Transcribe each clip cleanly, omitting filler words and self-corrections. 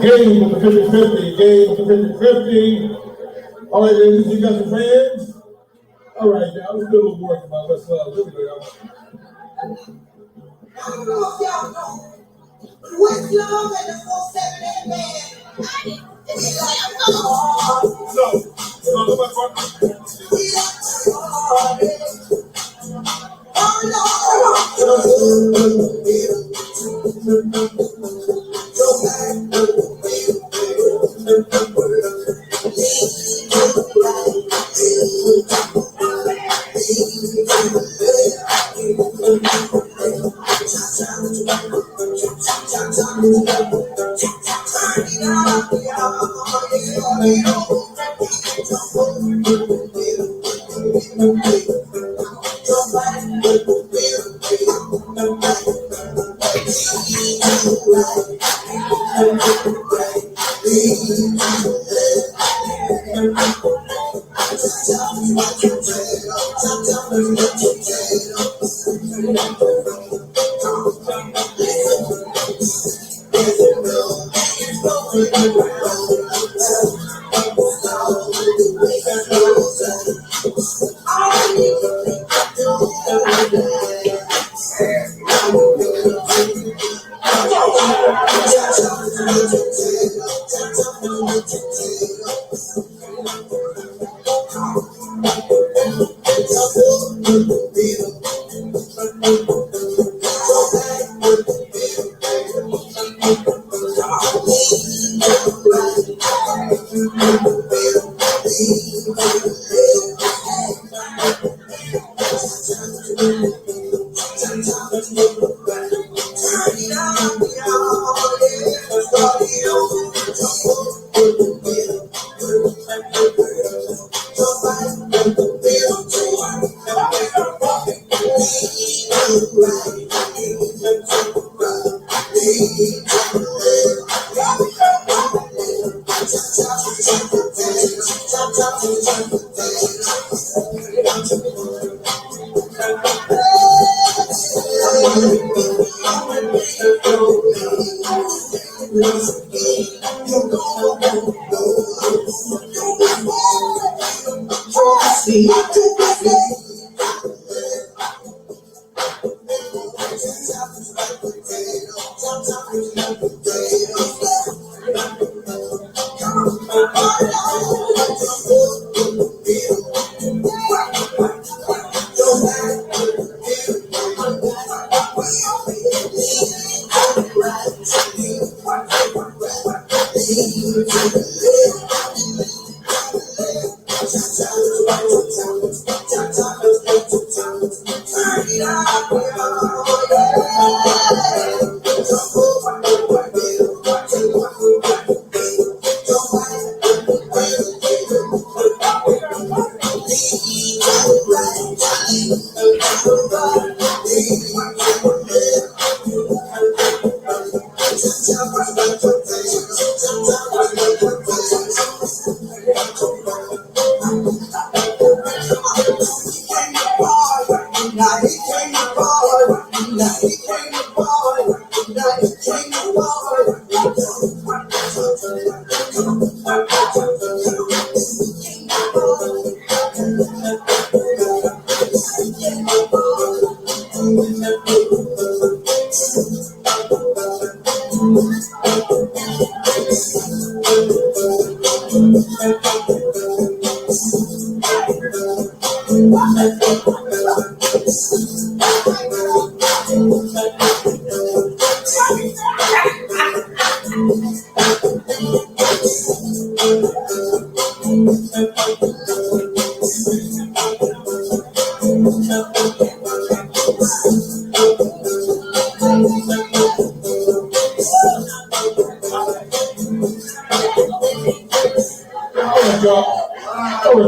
Game of the 50-50, game of the 50-50. All right, ladies, you got your fans? All right, now let's do a little work about let's here we go, y'all. I don't know if y'all know, but what's love and the 478 man? It's like,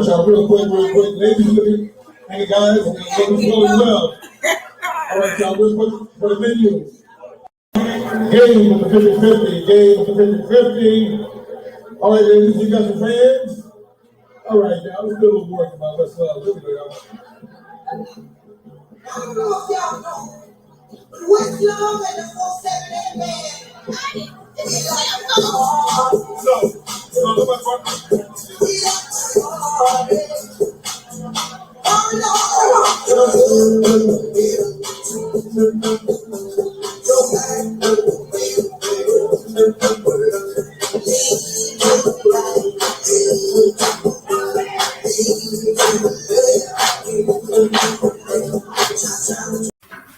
Y'all, real quick. Ladies, look at, hey guys, looking really well. All right, y'all, real quick for the menu. Game with the 50-50, game with the 50-50. All right, ladies, you got some fans? All right, now, let's do a little work about what's up. Here we go, y'all. I don't know if y'all know, but West Love and the 478 band. It's like, so look at my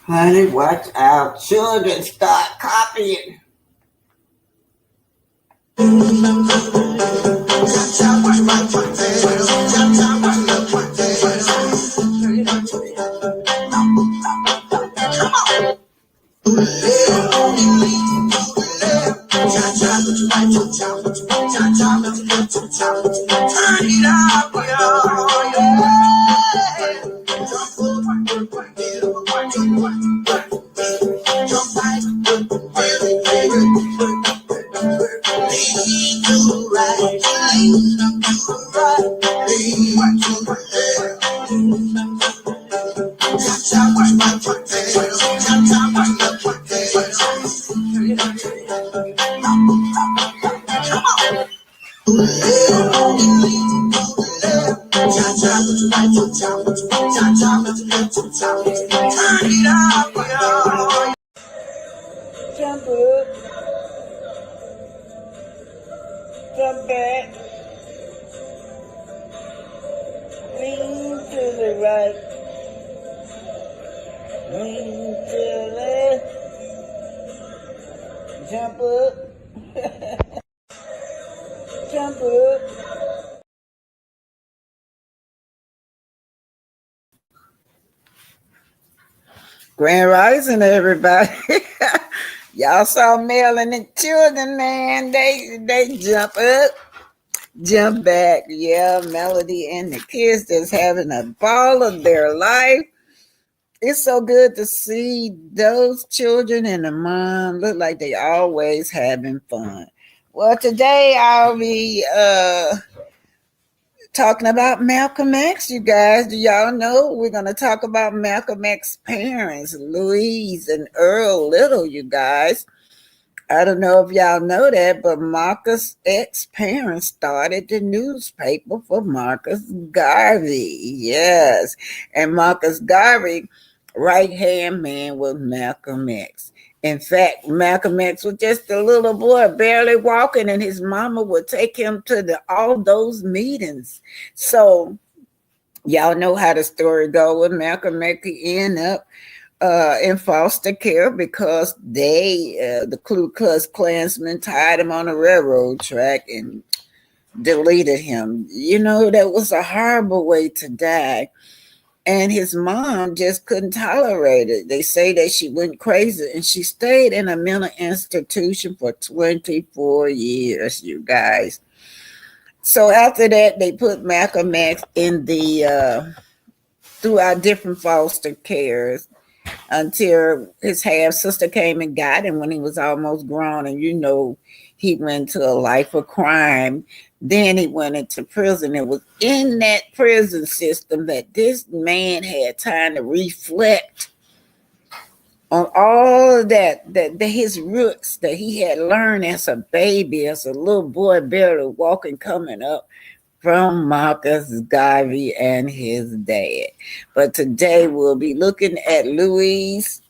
Honey, watch out. Children start copying. Jump up, jump back, lean to the right, lean to the left, jump up, jump up. Grand Rising, everybody. Y'all saw Mel and the children, man. They jump up, jump back. Yeah, Melody and the kids just having a ball of their life. It's so good to see those children and the mom look like they always having fun. Well, today I'll be Talking about Malcolm X, you guys. Do y'all know we're going to talk about Malcolm X's parents, Louise and Earl Little, you guys. I don't know if y'all know that, but Marcus X's parents started the newspaper for Marcus Garvey. Yes. And Marcus Garvey, right-hand man was Malcolm X. In fact, Malcolm X was just a little boy, barely walking, and his mama would take him to all those meetings. So y'all know how the story goes with Malcolm X. He ended up in foster care because the Ku Klux Klansmen tied him on a railroad track and deleted him. You know, that was a horrible way to die. And his mom just couldn't tolerate it. They say that she went crazy and she stayed in a mental institution for 24 years, you guys. So after that, they put Malcolm X in through our different foster cares until his half sister came and got him when he was almost grown. And you know, he went to a life of crime. Then he went into prison. It was in that prison system that this man had time to reflect on all of that his roots that he had learned as a baby, as a little boy, barely walking, coming up from Marcus Garvey and his dad. But today we'll be looking at Louise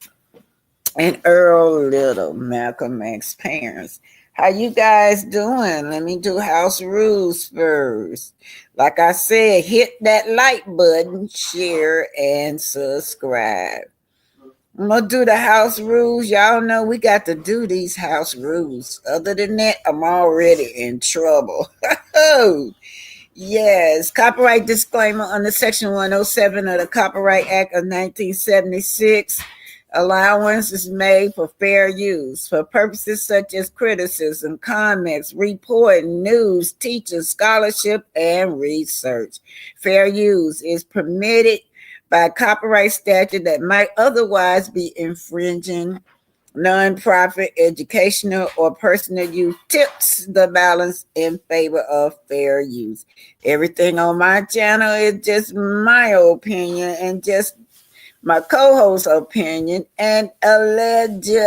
and Earl Little, Malcolm X's parents. How you guys doing? Let me do house rules first. Like I said, hit that like button, share, and subscribe. I'm going to do the house rules. Y'all know we got to do these house rules. Other than that, I'm already in trouble. Yes, copyright disclaimer under Section 107 of the Copyright Act of 1976. Allowance is made for fair use for purposes such as criticism, comments, reporting, news, teaching, scholarship, and research. Fair use is permitted by copyright statute that might otherwise be infringing. Nonprofit, educational, or personal use tips the balance in favor of fair use. Everything on my channel is just my opinion and just my co-host's opinion and allegedly.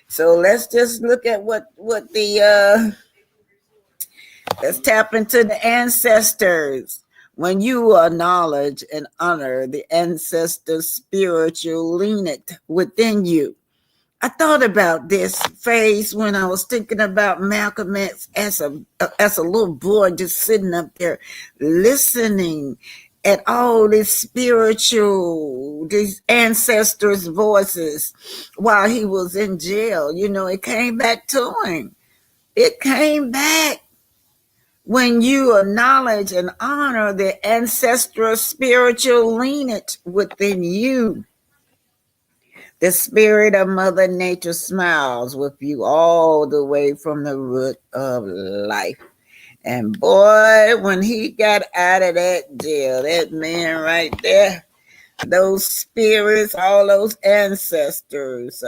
So let's just look at what the let's tap into the ancestors. When you acknowledge and honor the ancestors' spiritual lineage within you. I thought about this phase when I was thinking about Malcolm X as a little boy, just sitting up there listening at all these ancestors' voices while he was in jail. You know, it came back to him. It came back. When you acknowledge and honor the ancestral spiritual lineage within you, the spirit of Mother Nature smiles with you all the way from the root of life. And boy, when he got out of that jail, that man right there, those spirits, all those ancestors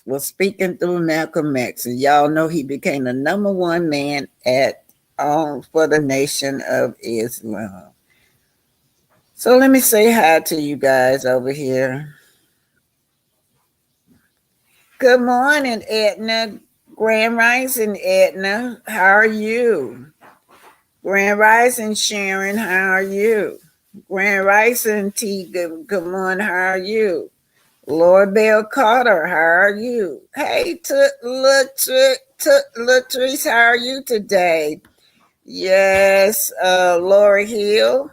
was speaking through Malcolm X. And y'all know he became the number one man for the Nation of Islam. So let me say hi to you guys over here. Good morning, Edna. Grand Rising, Edna. How are you? Grand Rising, Sharon. How are you? Grand Rising, T. Good morning. How are you? Lord Bell Carter. How are you? Hey, Latrice. How are you today? Yes, Laura Hill.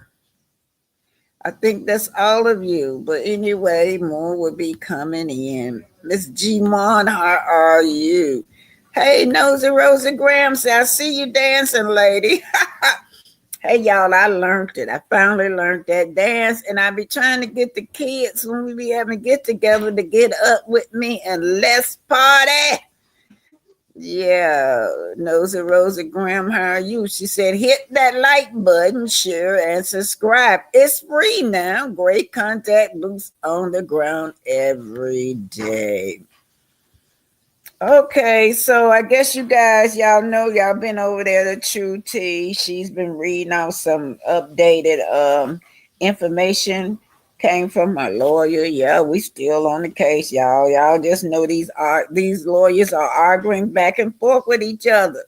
I think that's all of you. But anyway, more will be coming in. Miss G Mon, how are you? Hey, Nosy Rosa Graham, I see you dancing, lady. Hey, y'all, I learned it. I finally learned that dance, and I be trying to get the kids when we be having get together to get up with me and let's party. Yeah, Nosy Rosa Graham, how are you? She said, hit that like button, share, and subscribe. It's free now. Great contact, boots on the ground every day. Okay, so I guess you guys, y'all know, y'all been over there to True T. She's been reading out some updated information. Came from my lawyer. Yeah, we still on the case, y'all. Y'all just know these lawyers are arguing back and forth with each other.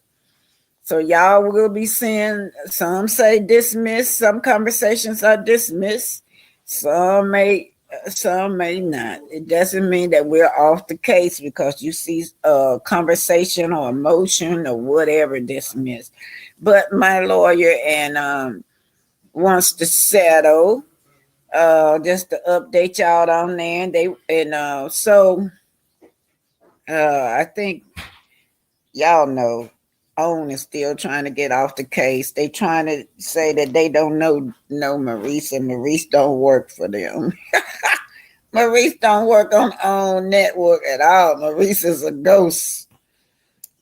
So y'all will be seeing some say dismiss, some conversations are dismissed, some may some may not. It doesn't mean that we're off the case because you see a conversation or a motion or whatever dismissed. But my lawyer and wants to settle. Just to update y'all on there. I think y'all know Owen is still trying to get off the case. They trying to say that they don't know Maurice, and Maurice don't work for them. Maurice don't work on Own network at all. Maurice is a ghost.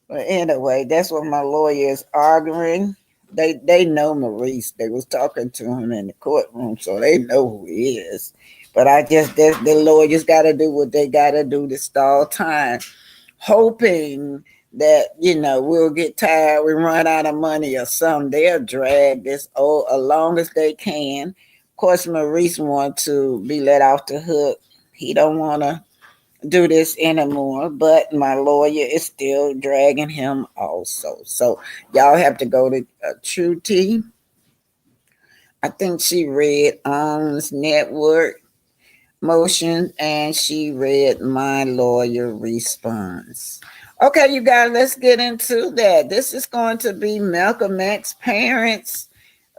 But anyway, that's what my lawyer is arguing. They know Maurice. They was talking to him in the courtroom, so they know who he is. But I just the lawyers got to do what they got to do to stall time, hoping that we'll get tired, we run out of money or something. They'll drag this as long as they can. Of course, Maurice wants to be let off the hook. He don't want to do this anymore, but my lawyer is still dragging him also. So y'all have to go to True T. I think she read On's network motion and she read my lawyer response. Okay, you guys, let's get into that. This is going to be Malcolm X's parents,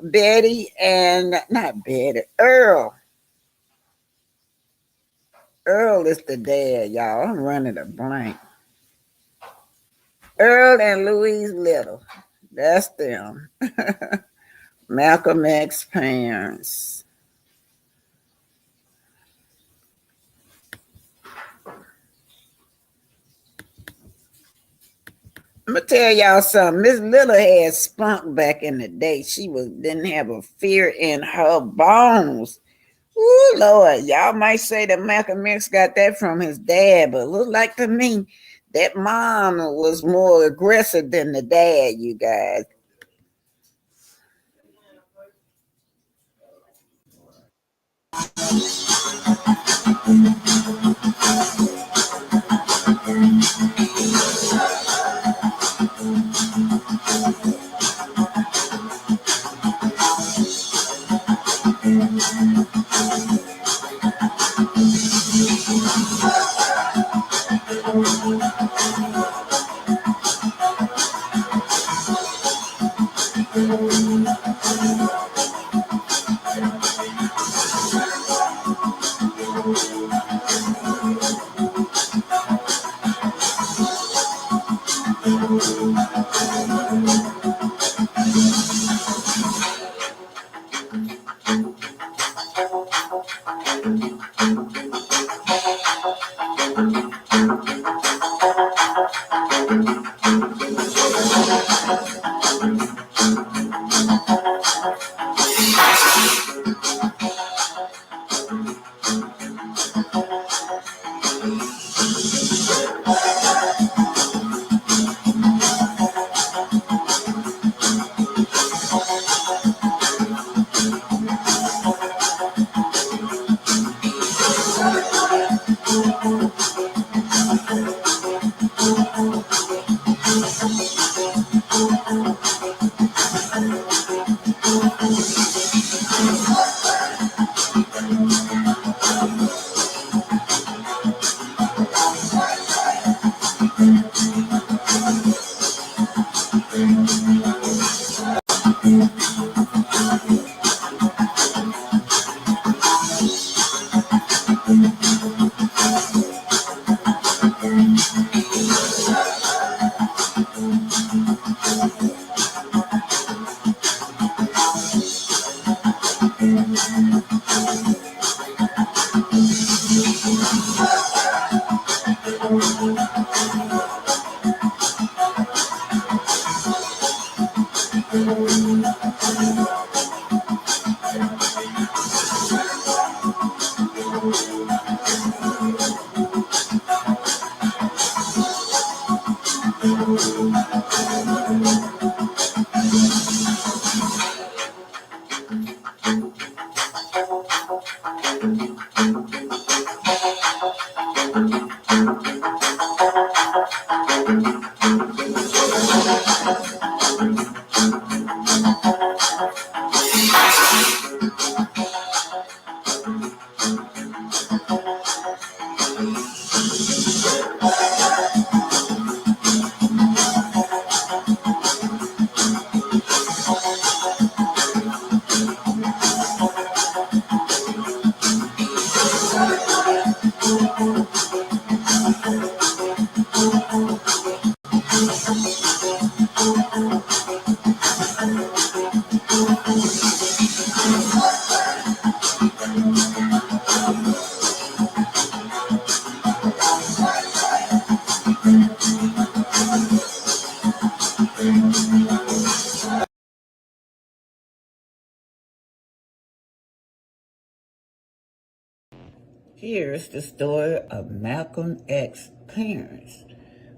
Betty and not Betty, Earl. Earl is the dad, y'all. I'm running a blank. Earl and Louise Little. That's them. Malcolm X's parents. I'm gonna tell y'all something. Miss Little had spunk back in the day. She didn't have a fear in her bones. Ooh, Lord, y'all might say that Malcolm X got that from his dad, but look like to me that mom was more aggressive than the dad, you guys. Here's the story of Malcolm X's parents.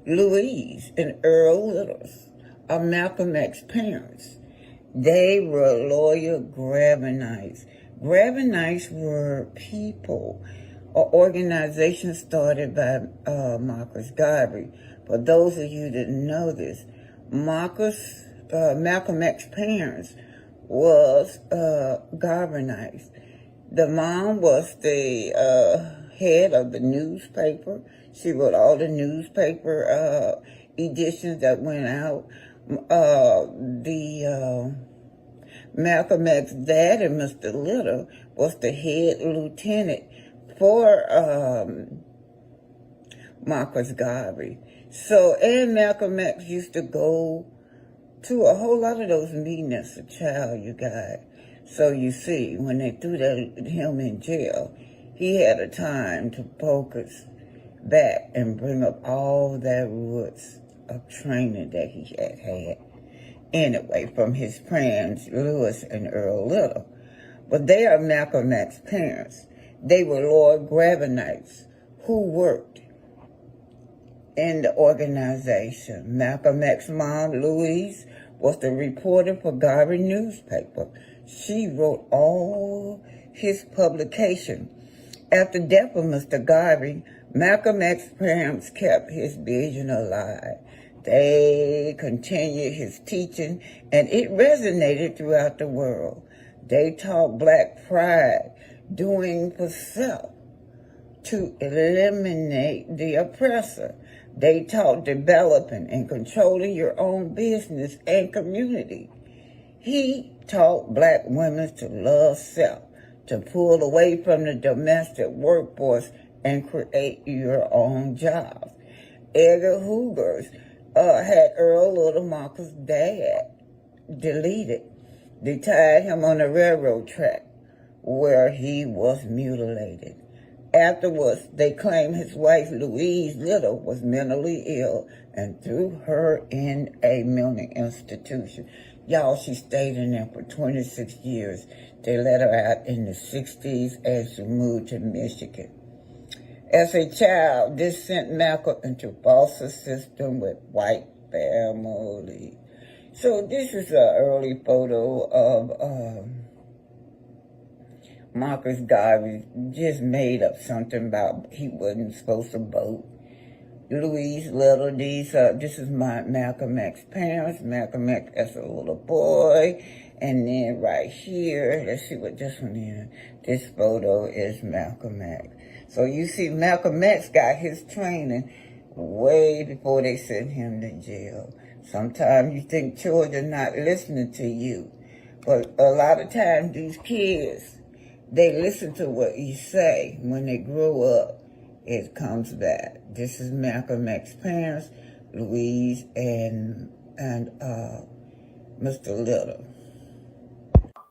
Louise and Earl Littles are Malcolm X's parents. They were loyal Grabbanites. Grabbanites were people or organizations started by Marcus Garvey. For those of you that know this, Malcolm X's parents was Garvanites. The mom was the head of the newspaper. She wrote all the newspaper editions that went out. Malcolm X's dad, and Mr. Little, was the head lieutenant for Marcus Garvey. So, and Malcolm X used to go to a whole lot of those meetings as a child, you guys. So you see, when they threw him in jail, he had a time to focus back and bring up all that roots of training that he had. Anyway, from his parents, Lewis and Earl Little. But they are Malcolm X's parents. They were Lord Grabbanites who worked in the organization. Malcolm X's mom, Louise, was the reporter for Garvey newspaper. She wrote all his publication. After the death of Mr. Garvey, Malcolm X's parents kept his vision alive. They continued his teaching, and it resonated throughout the world. They taught black pride, doing for self to eliminate the oppressor. They taught developing and controlling your own business and community. He taught black women to love self, to pull away from the domestic workforce and create your own jobs. Edgar Hoover's had Earl Little, Marcus' dad, deleted. They tied him on a railroad track where he was mutilated. Afterwards, they claimed his wife, Louise Little, was mentally ill and threw her in a mental institution. Y'all, she stayed in there for 26 years. They let her out in the 60s and she moved to Michigan. As a child, this sent Malcolm into foster system with white family. So this is an early photo of Marcus Garvey. Just made up something about he wasn't supposed to vote. Louise Little, this is my Malcolm X's parents. Malcolm X as a little boy. And then right here, let's see what this one is. This photo is Malcolm X. So you see Malcolm X got his training way before they sent him to jail. Sometimes you think children not listening to you. But a lot of times these kids, they listen to what you say. When they grow up, it comes back. This is Malcolm X's parents, Louise and Mr. Little.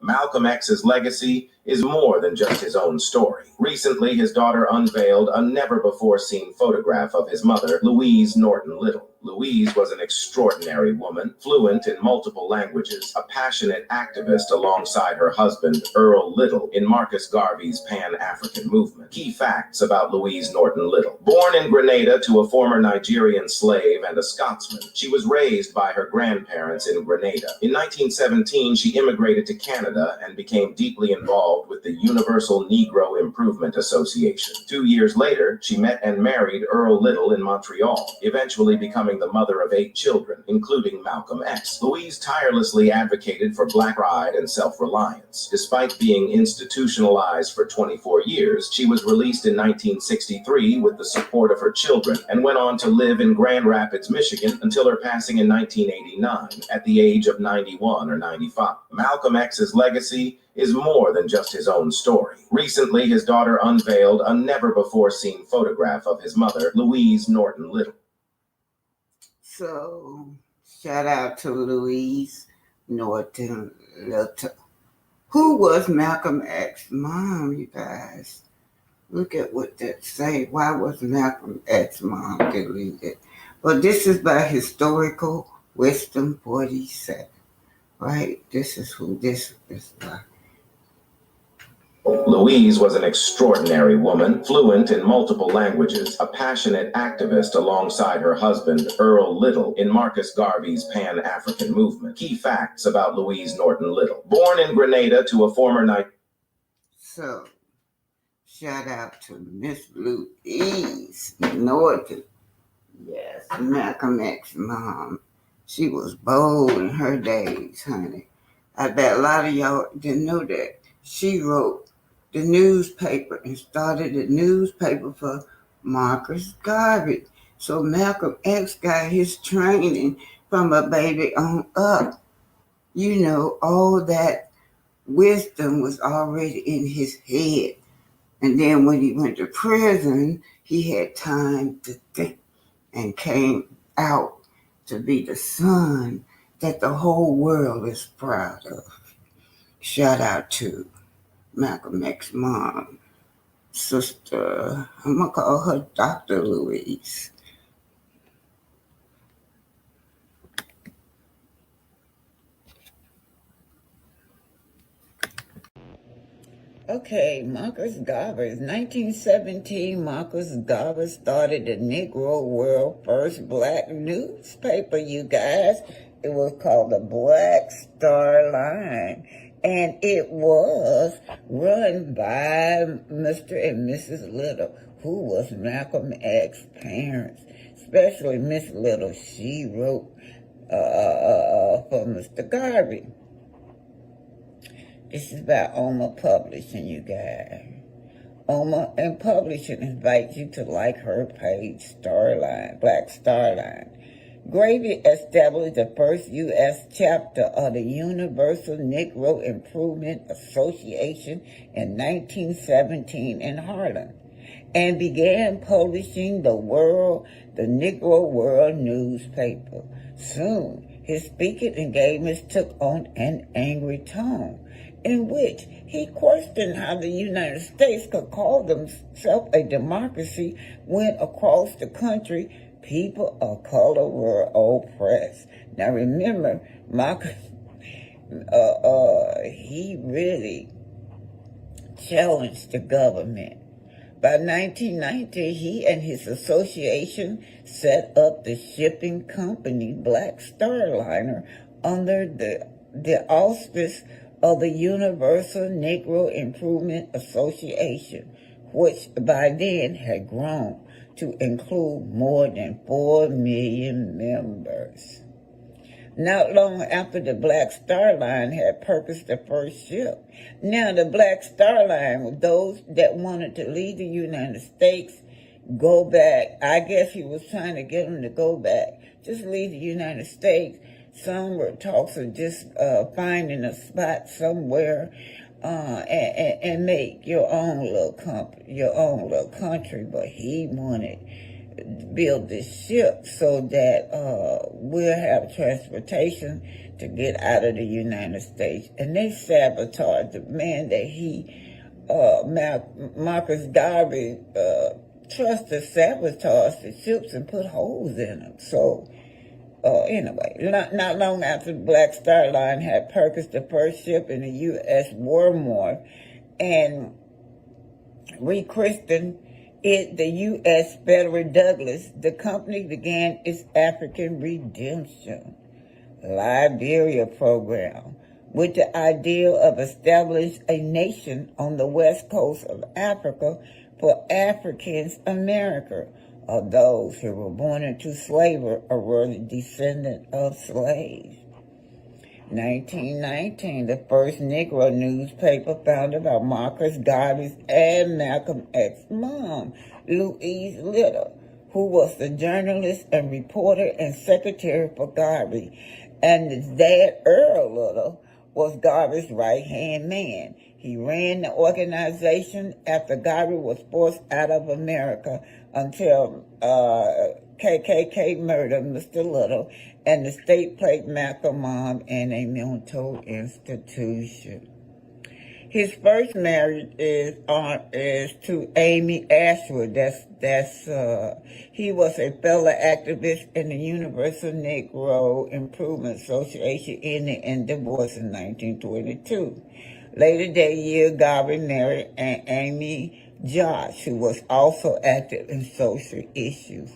Malcolm X's legacy is more than just his own story. Recently, his daughter unveiled a never-before-seen photograph of his mother, Louise Norton Little. Louise was an extraordinary woman, fluent in multiple languages, a passionate activist alongside her husband, Earl Little, in Marcus Garvey's Pan-African movement. Key facts about Louise Norton Little. Born in Grenada to a former Nigerian slave and a Scotsman, she was raised by her grandparents in Grenada. In 1917, she immigrated to Canada and became deeply involved with the Universal Negro Improvement Association. 2 years later, she met and married Earl Little in Montreal, eventually becoming the mother of 8 children, including Malcolm X. Louise tirelessly advocated for Black pride and self-reliance. Despite being institutionalized for 24 years, she was released in 1963 with the support of her children and went on to live in Grand Rapids, Michigan until her passing in 1989 at the age of 91 or 95. Malcolm X's legacy is more than just his own story. Recently, his daughter unveiled a never-before-seen photograph of his mother, Louise Norton Little. So, shout out to Louise Norton Little. Who was Malcolm X's mom, you guys? Look at what that say. Why was Malcolm X's mom deleted? Well, this is by Historical Wisdom 47, right? This is who this is by. Louise was an extraordinary woman, fluent in multiple languages, a passionate activist alongside her husband, Earl Little, in Marcus Garvey's Pan-African movement. Key facts about Louise Norton Little. Born in Grenada to a former So, shout out to Miss Louise Norton. Yes, Malcolm X's mom. She was bold in her days, honey. I bet a lot of y'all didn't know that. She wrote the newspaper and started the newspaper for Marcus Garvey. So Malcolm X got his training from a baby on up. You know, all that wisdom was already in his head. And then when he went to prison, he had time to think and came out to be the son that the whole world is proud of. Shout out to Malcolm X's mom, sister, I'm going to call her Dr. Louise. Okay, Marcus Garvey. 1917, Marcus Garvey started the Negro World first black newspaper, you guys. It was called the Black Star Line. And it was run by Mr. and Mrs. Little, who was Malcolm X's parents, especially Miss Little. She wrote for Mr. Garvey. This is by Oma Publishing, you guys. Oma and Publishing invites you to like her page, Starline, Black Starline. Gravy established the first U.S. chapter of the Universal Negro Improvement Association in 1917 in Harlem and began publishing the Negro World newspaper. Soon, his speaking engagements took on an angry tone in which he questioned how the United States could call themselves a democracy when across the country people of color were oppressed. Now remember, Marcus, he really challenged the government. By 1990, he and his association set up the shipping company Black Star Liner under the auspice of the Universal Negro Improvement Association, which by then had grown to include more than 4 million members. Not long after the Black Star Line had purchased the first ship. Now the Black Star Line was those that wanted to leave the United States, go back. I guess he was trying to get them to go back, just leave the United States. Some were talks of just finding a spot somewhere and make your own little country. But he wanted build this ship so that we'll have transportation to get out of the United States. And they sabotaged the man that Marcus Garvey trusted, sabotaged the ships and put holes in them. So anyway, not long after the Black Star Line had purchased the first ship in the U.S. War Memorial and rechristened it the U.S. Frederick Douglass, the company began its African Redemption Liberia program with the ideal of establishing a nation on the west coast of Africa for Africans America, of those who were born into slavery or were the descendant of slaves. 1919, the first Negro newspaper founded by Marcus Garvey's and Malcolm X's mom, Louise Little, who was the journalist and reporter and secretary for Garvey, and his dad, Earl Little, was Garvey's right-hand man. He ran the organization after Garvey was forced out of America until KKK murdered Mr. Little, and the state placed Malcolm mom in a mental institution. His first marriage is to Amy Ashwood. He was a fellow activist in the Universal Negro Improvement Association, ending in divorce in 1922. Later that year, Garvey married Amy Josh, who was also active in social issues.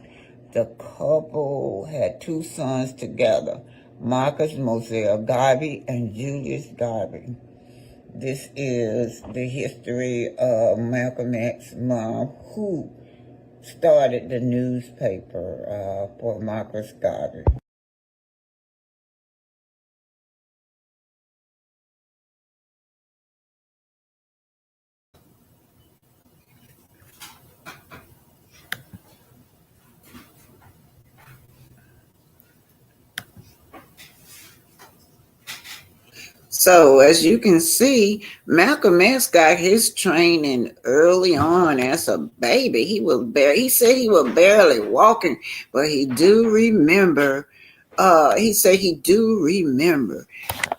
The couple had two sons together, Marcus Moselle Garvey and Julius Garvey. This is the history of Malcolm X's mom, who started the newspaper for Marcus Garvey. So as you can see, Malcolm X got his training early on as a baby. He said he was barely walking, but he do remember. He said he do remember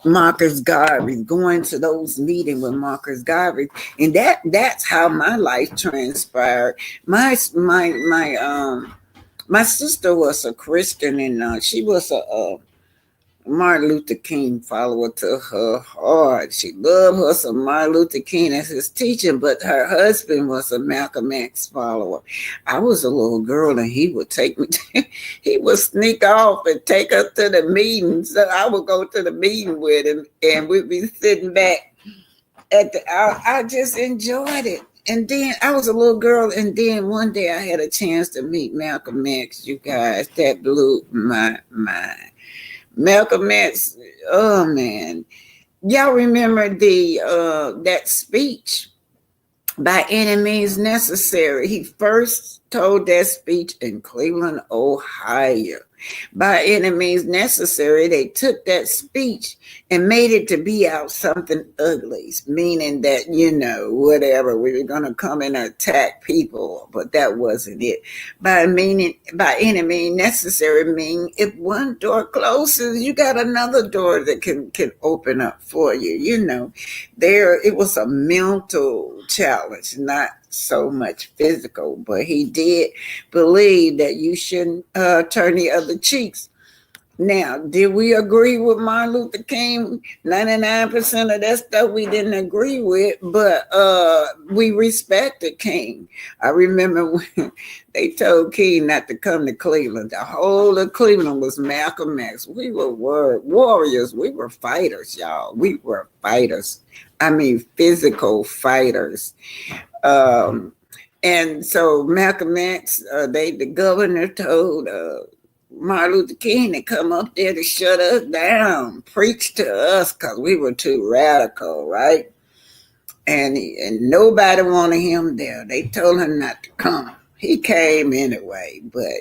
Marcus Garvey, going to those meetings with Marcus Garvey, and that's how my life transpired. My sister was a Christian, and she was a Martin Luther King follower to her heart. She loved her some Martin Luther King as his teacher, but her husband was a Malcolm X follower. I was a little girl, and he would take me. He would sneak off and take us to the meetings. So I would go to the meeting with him, and we'd be sitting back at the. I just enjoyed it. And then I was a little girl, and then one day I had a chance to meet Malcolm X. You guys, that blew my mind. Malcolm X, oh man, y'all remember that speech, By Any Means Necessary? He first told that speech in Cleveland, Ohio. By Any Means Necessary, they took that speech and made it to be out something ugly, meaning that, whatever, we were going to come and attack people, but that wasn't it. By any means necessary, mean if one door closes, you got another door that can open up for you. It was a mental challenge, not so much physical, but he did believe that you shouldn't turn the other cheeks. Now, did we agree with Martin Luther King? 99% of that stuff we didn't agree with, but we respected King. I remember when they told King not to come to Cleveland. The whole of Cleveland was Malcolm X. We were warriors. We were fighters, y'all. We were fighters. I mean, physical fighters. And so Malcolm X, the governor told Martin Luther King to come up there to shut us down, preach to us, because we were too radical, right? And nobody wanted him there. They told him not to come. He came anyway, but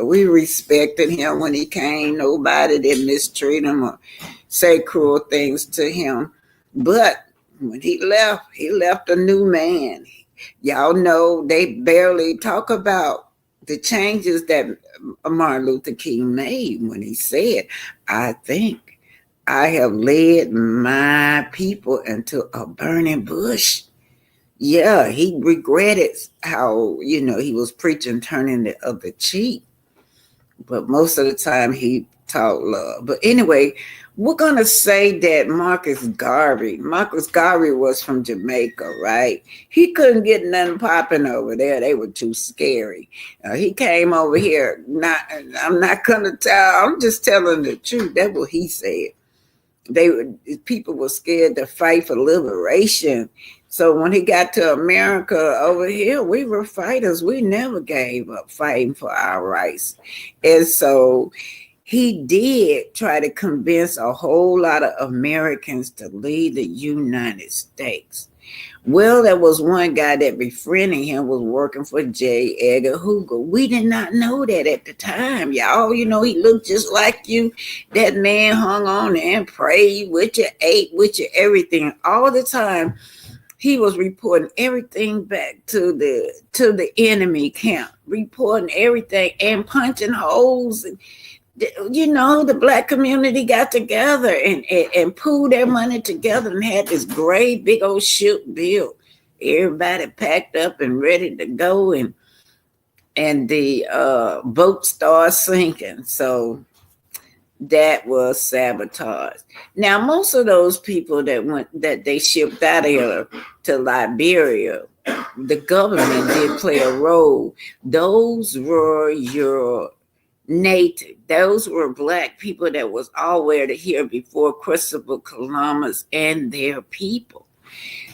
we respected him when he came. Nobody did mistreat him or say cruel things to him. But when he left a new man. Y'all know they barely talk about the changes that Martin Luther King made when he said, I think I have led my people into a burning bush. Yeah, he regretted how, he was preaching turning the other cheek. But most of the time he taught love. But anyway, we're going to say that Marcus Garvey was from Jamaica, right? He couldn't get nothing popping over there. They were too scary. He came over here. I'm not going to tell. I'm just telling the truth. That's what he said. People were scared to fight for liberation. So when he got to America over here, we were fighters. We never gave up fighting for our rights. And so he did try to convince a whole lot of Americans to leave the United States. Well, there was one guy that befriending him was working for J. Edgar Hoover. We did not know that at the time, y'all. He looked just like you. That man hung on and prayed with you, ate with you, everything. All the time, he was reporting everything back to the enemy camp, reporting everything and punching holes. And, the black community got together and pooled their money together and had this great big old ship built. Everybody packed up and ready to go, and the boat started sinking. So that was sabotage. Now, most of those people that they shipped out of here to Liberia, the government did play a role. Those were your native. Those were black people that was already here before Christopher Columbus and their people.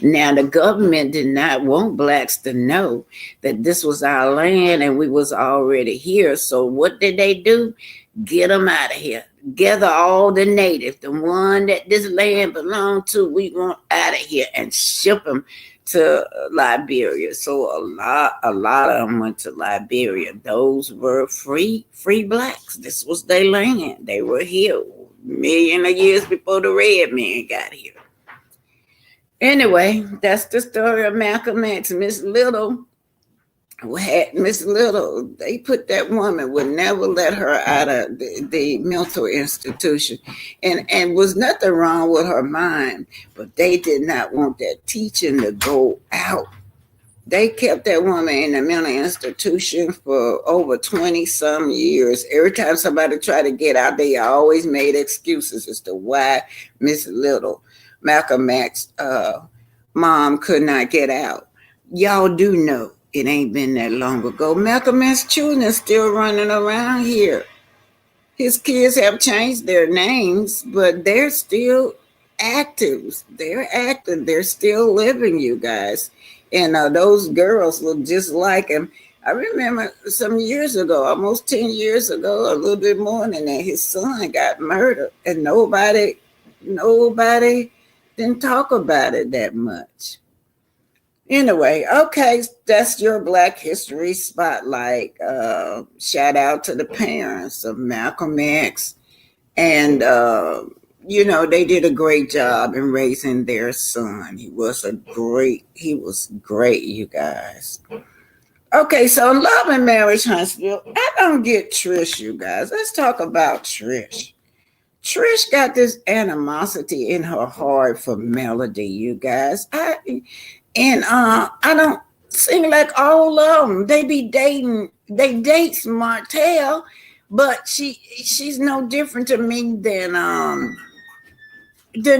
Now, the government did not want blacks to know that this was our land and we was already here. So what did they do? Get them out of here. Gather all the natives, the one that this land belonged to, we want out of here, and ship them to Liberia. So a lot of them went to Liberia. Those were free blacks. This was their land. They were here millions of years before the red man got here. Anyway, that's the story of Malcolm X. Miss Little, they put that woman, would never let her out of the mental institution. And was nothing wrong with her mind, but they did not want that teaching to go out. They kept that woman in the mental institution for over 20 some years. Every time somebody tried to get out, they always made excuses as to why Miss Little, Malcolm X, mom could not get out. Y'all do know it ain't been that long ago. Malcolm X children are still running around here. His kids have changed their names, but they're still active. They're active. They're still living, you guys. And those girls look just like him. I remember some years ago, almost 10 years ago, a little bit more than that, his son got murdered, and nobody didn't talk about it that much. Anyway, okay, that's your Black History Spotlight. Shout out to the parents of Malcolm X. And, they did a great job in raising their son. He was great, you guys. Okay, so Love and Marriage Huntsville. I don't get Trish, you guys. Let's talk about Trish. Trish got this animosity in her heart for Melody, you guys. I don't seem like all of them. They be dating. They dates Martel, but she's no different to me than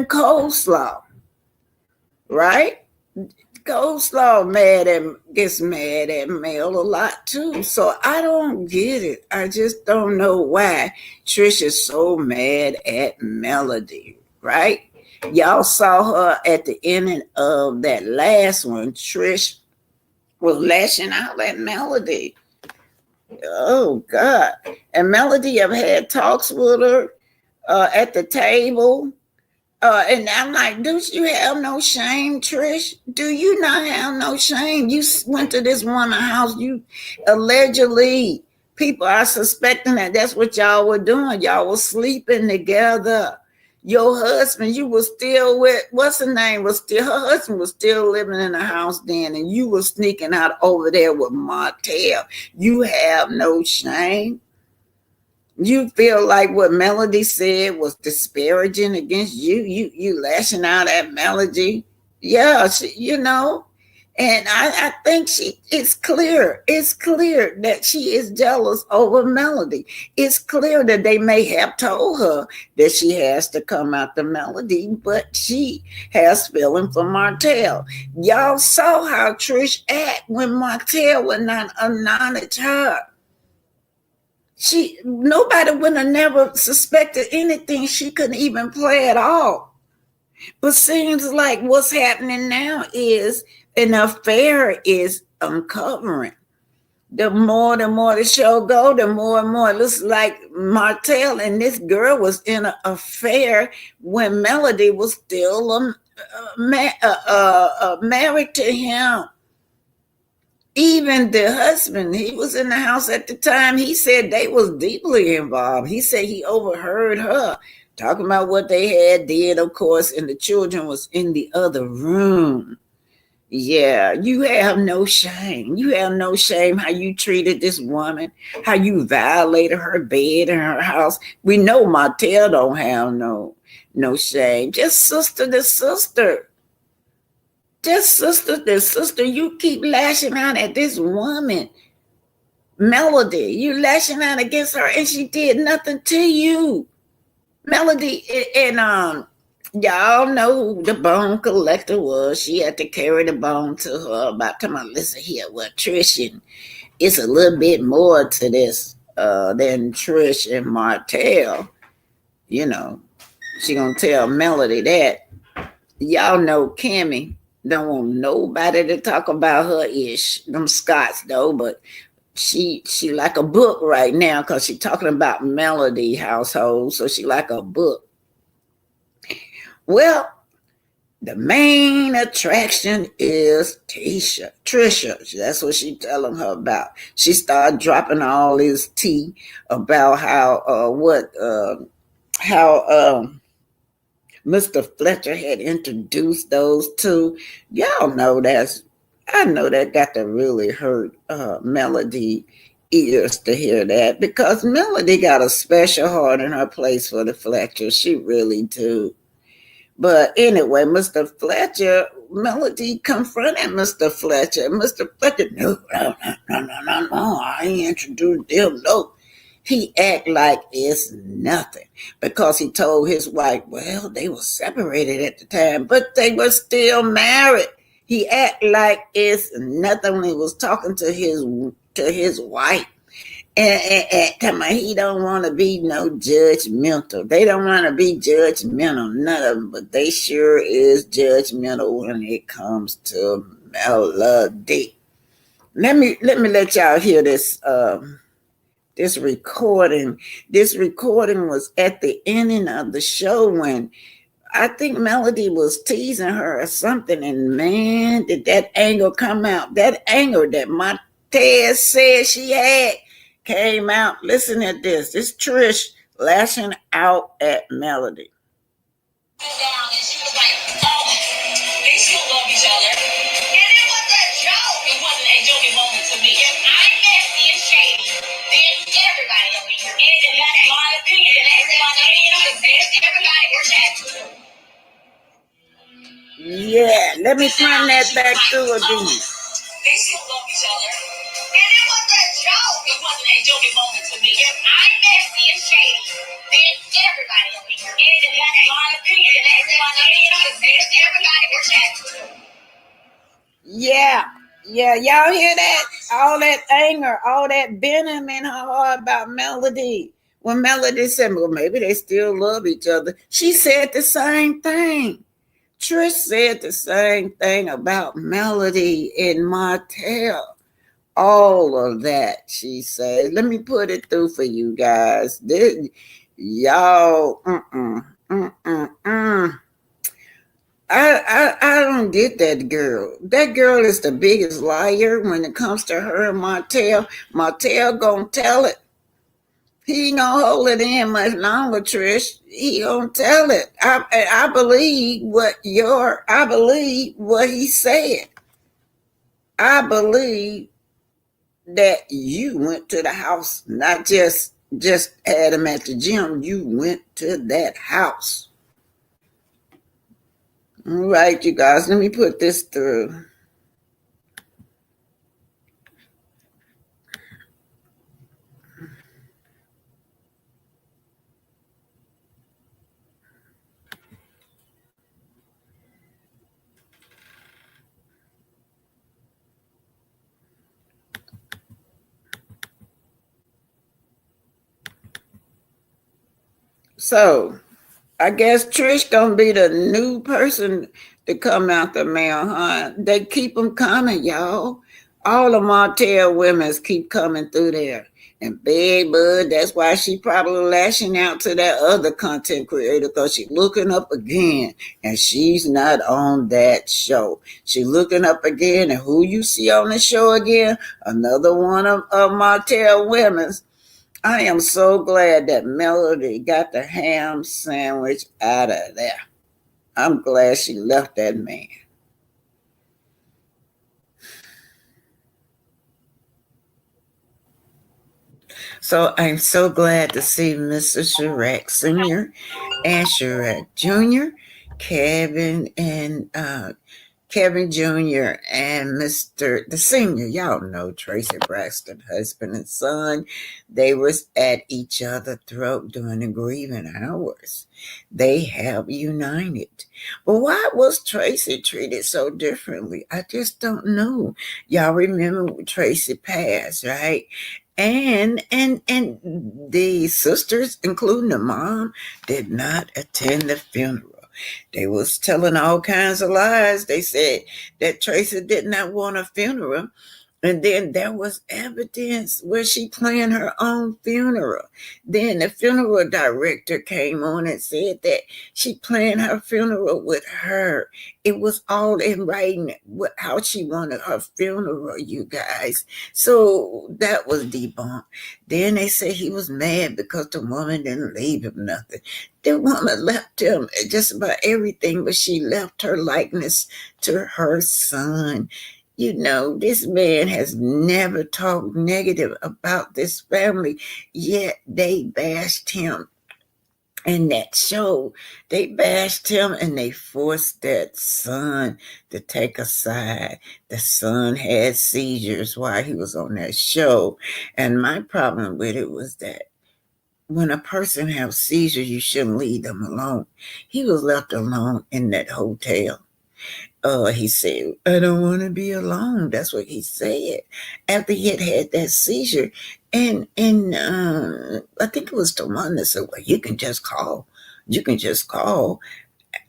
Coleslaw, right? Coleslaw gets mad at Mel a lot too. So I don't get it. I just don't know why Trish is so mad at Melody, right? Y'all saw her at the ending of that last one. Trish was lashing out at Melody. Oh, God. And Melody have had talks with her at the table. And I'm like, do you have no shame, Trish? Do you not have no shame? You went to this woman's house. You allegedly, people are suspecting that that's what y'all were doing. Y'all were sleeping together. Your husband, you was still with, what's her name, was still, her husband was still living in the house then, and you was sneaking out over there with Martel. You have no shame. You feel like what Melody said was disparaging against you. You lashing out at Melody. Yeah, and I think it's clear. It's clear that she is jealous over Melody. It's clear that they may have told her that she has to come out to Melody, but she has feeling for Martel. Y'all saw how Trish act when Martel would not acknowledge her. Nobody would have never suspected anything she couldn't even play at all. But seems like what's happening now is an affair is uncovering. The more the show go, the more and more it looks like Martel and this girl was in an affair when Melody was still married to him. Even the husband, he was in the house at the time. He said they was deeply involved. He said he overheard her talking about what they had did, of course, and the children was in the other room. Yeah, you have no shame. You have no shame how you treated this woman, how you violated her bed in her house. We know Martel don't have no shame. Just sister to sister. Just sister to sister. You keep lashing out at this woman, Melody. You lashing out against her, and she did nothing to you. Melody, and y'all know who the bone collector was. She had to carry the bone to her about time. Listen here, well, Trish, and it's a little bit more to this than Trish and Martel. You know, she gonna tell Melody that. Y'all know Kimmy don't want nobody to talk about her ish. Them Scots though, but she like a book right now because she talking about Melody household, so she like a book. Well, the main attraction is Tisha. Trisha. That's what she telling her about. She started dropping all this tea about how Mr. Fletcher had introduced those two. Y'all know I know that got to really hurt Melody ears to hear that, because Melody got a special heart in her place for the Fletcher. She really do. But anyway, Mr. Fletcher, Melody confronted Mr. Fletcher. Mr. Fletcher, no, I ain't introduced them, no. He act like it's nothing because he told his wife, well, they were separated at the time, but they were still married. He act like it's nothing when he was talking to his wife. And he don't want to be no judgmental. They don't want to be judgmental, none of them, but they sure is judgmental when it comes to Melody. Let me let y'all hear this. This recording was at the ending of the show when I think Melody was teasing her or something, and man, did that anger come out. That anger that Martel said she had came out. Listen at this. This Trish lashing out at Melody. Down, and she was like, oh, they still love each other. And it was a joke. It wasn't a joking moment to me. If I'm messy and shady, then everybody will be here. And that's my opinion. And everybody was happy. Yeah, let me run that back through again. They still love each other. And it was a joke. It wasn't a joking moment to me. If I'm messy and shady, then everybody will be here. And that's my opinion. And everybody was happy. Yeah, y'all hear that? All that anger, all that venom in her heart about Melody. When Melody said, well, maybe they still love each other, she said the same thing. Trish said the same thing about Melody and Martel. All of that, she said. Let me put it through for you guys. Y'all, I don't get that girl. That girl is the biggest liar when it comes to her and Martel. Martel gonna tell it. He ain't gonna hold it in much longer, Trish. He gonna tell it. I believe what he said. I believe that you went to the house, not just had him at the gym. You went to that house. All right, you guys, let me put this through. So I guess Trish gonna be the new person to come out the mail, huh? They keep them coming, y'all. All the Martel women's keep coming through there. And Big Bud, that's why she probably lashing out to that other content creator, because she's looking up again and she's not on that show. She looking up again, and who you see on the show again? Another one of Martel women's. I am so glad that Melody got the ham sandwich out of there. I'm glad she left that man. So I'm so glad to see Mr. Shrek Sr. and Shrek Jr., Kevin Jr. and Mr. the Senior. Y'all know Traci Braxton, husband and son. They was at each other's throat during the grieving hours. They have united. But why was Traci treated so differently? I just don't know. Y'all remember when Traci passed, right? And the sisters, including the mom, did not attend the funeral. They was telling all kinds of lies. They said that Traci did not want a funeral. And then there was evidence where she planned her own funeral. Then the funeral director came on and said that she planned her funeral with her. It was all in writing how she wanted her funeral, you guys. So that was debunked. Then they said he was mad because the woman didn't leave him nothing. The woman left him just about everything, but she left her likeness to her son. You know, this man has never talked negative about this family, yet they bashed him in that show. They bashed him and they forced that son to take a side. The son had seizures while he was on that show. And my problem with it was that when a person has seizures, you shouldn't leave them alone. He was left alone in that hotel. He said, I don't want to be alone. That's what he said after he had that seizure. And I think it was the one that said, well, you can just call. You can just call.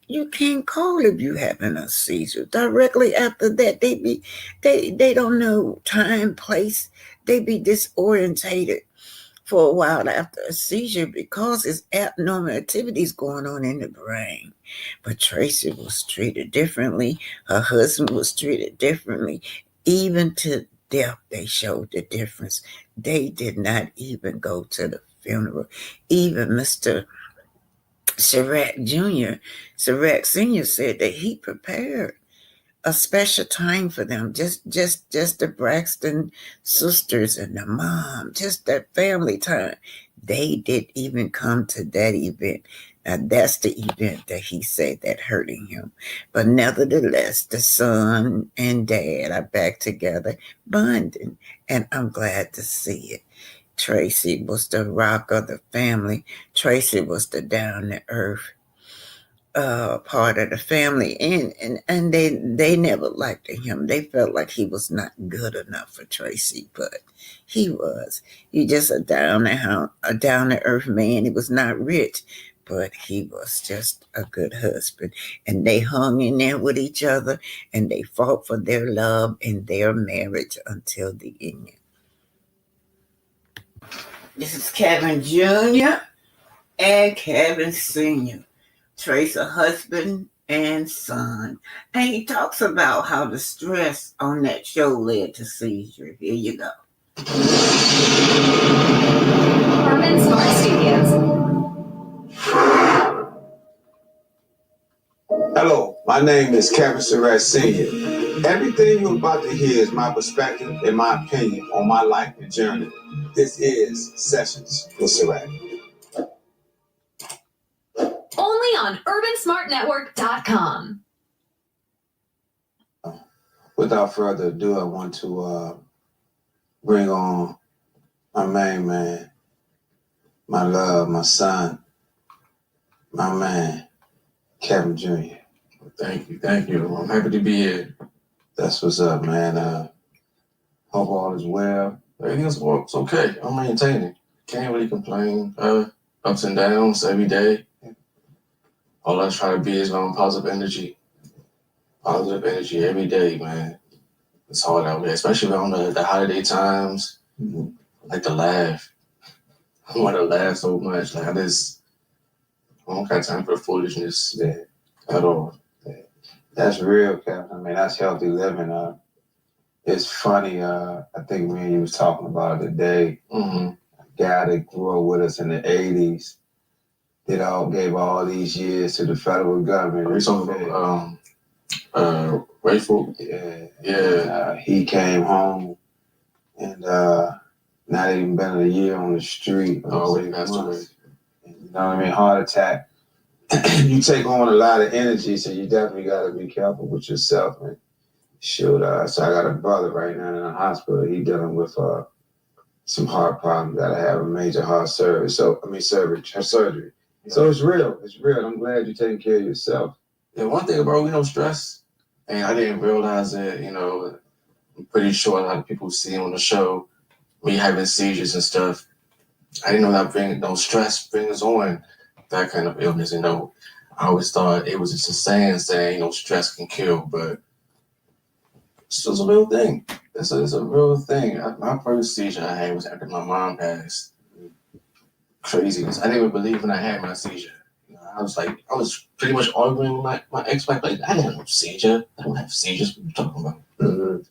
You can't call if you having a seizure. Directly after that, they don't know time, place. They be disorientated for a while after a seizure because it's abnormal activities going on in the brain. But Traci was treated differently. Her husband was treated differently. Even to death, they showed the difference. They did not even go to the funeral. Even Mr. Shrek Jr., Shrek Sr. said that he prepared a special time for them, just the Braxton sisters and the mom, just that family time. They didn't even come to that event. Now that's the event that he said that hurting him. But nevertheless, the son and dad are back together, bonding, and I'm glad to see it. Traci was the rock of the family. Traci was the down to earth part of the family, and they never liked him. They felt like he was not good enough for Traci, but he was. He just a down to earth man. He was not rich, but he was just a good husband. And they hung in there with each other, and they fought for their love and their marriage until the end. This is Kevin Jr. and Kevin Sr., Traci husband and son. And he talks about how the stress on that show led to seizure. Here you go. My name is Kevin Surratt Sr. Everything you're about to hear is my perspective and my opinion on my life and journey. This is Sessions with Surratt. Only on UrbanSmartNetwork.com. Without further ado, I want to bring on my main man, my love, my son, my man, Kevin Jr. Thank you. I'm happy to be here. That's what's up, man. Hope all is well. Everything's okay. I'm maintaining. Can't really complain. Ups and downs every day. All I try to be is on positive energy. Positive energy every day, man. It's hard out there, especially around the holiday times. I like to laugh. I want to laugh so much. Like I don't got time for foolishness at all. That's real, Kevin. I mean, that's healthy living. It's funny. I think me and you was talking about it today. Mm-hmm. A guy that grew up with us in the 80s gave all these years to the federal government. Are you talking about revengeful? Yeah. He came home and not even been a year on the street. Oh, he passed away. You know what I mean? Heart attack. You take on a lot of energy, so you definitely got to be careful with yourself, man. Shoot, so I got a brother right now in the hospital. He dealing with some heart problems. Got to have a major heart surgery. So surgery. Yeah. So it's real. It's real. I'm glad you're taking care of yourself. Yeah, one thing about stress, and I didn't realize it. I'm pretty sure a lot of people see on the show me having seizures and stuff. I didn't know that stress brings on that kind of illness. I always thought it was just a saying stress can kill, but it's a real thing. It's a real thing. My first seizure I had was after my mom passed. Craziness. I didn't even believe when I had my seizure. I was pretty much arguing with my ex-wife, like, I didn't have no seizure. I don't have seizures. What are you talking about? Mm-hmm.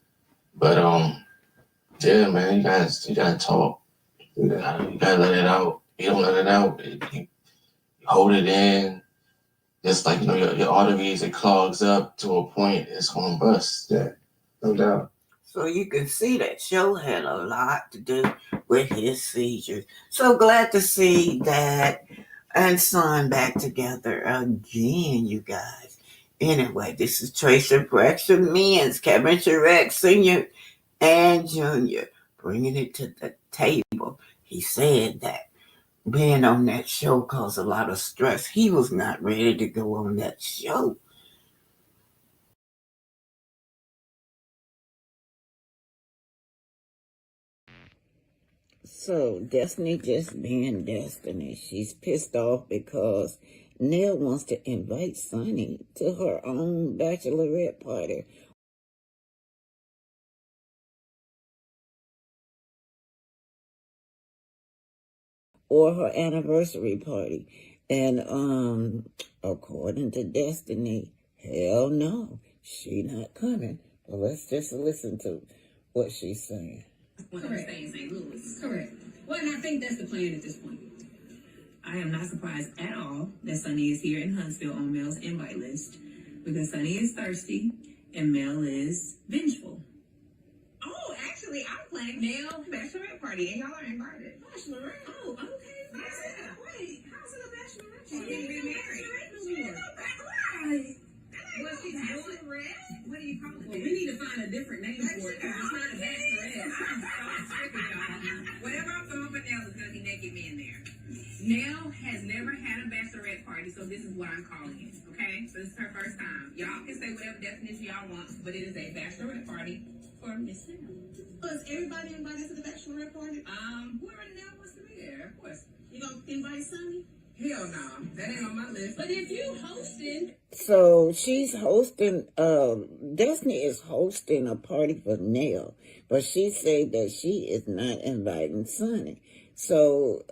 But yeah, man, you gotta talk. You gotta let it out. You don't let it out, you hold it in. Just like your arteries, it clogs up to a point it's gonna bust. Yeah, no doubt. So you can see that show had a lot to do with his seizures. So glad to see that and son back together again, you guys. Anyway, this is Traci Braxton, Men's Kevin Surratt Sr. and Jr. bringing it to the table. He said that being on that show caused a lot of stress. He was not ready to go on that show. So Destiny just being Destiny. She's pissed off because Nell wants to invite Sunny to her own bachelorette party. Or her anniversary party. And according to Destiny, hell no, she not coming. Well, let's just listen to what she's saying. When I'm saying St. Louis. Correct. Well, and I think that's the plan at this point. I am not surprised at all that Sunny is here in Huntsville on Mel's invite list because Sunny is thirsty and Mel is vengeful. Oh, actually, I'm planning Mel bachelorette party and y'all are invited. Bachelorette? Oh, okay. Yeah. Wait, how's it a bachelorette? She's getting remarried. Well, she's bachelorette? What do you call it? Well, we need to find a different name for it because it's not a bachelorette. Whatever I'm throwing for Nell is going to be naked men there. Nell has never had a bachelorette party, so this is what I'm calling it, okay? So this is her first time. Y'all can say whatever definition y'all want, but it is a bachelorette party for Miss Nell. Was everybody invited to the bachelorette party? Whoever Nell wants to be there, of course. You gonna invite Sunny? Hell no, that ain't on my list. But if you hosting... So she's hosting, Destiny is hosting a party for Nell, but she said that she is not inviting Sunny. So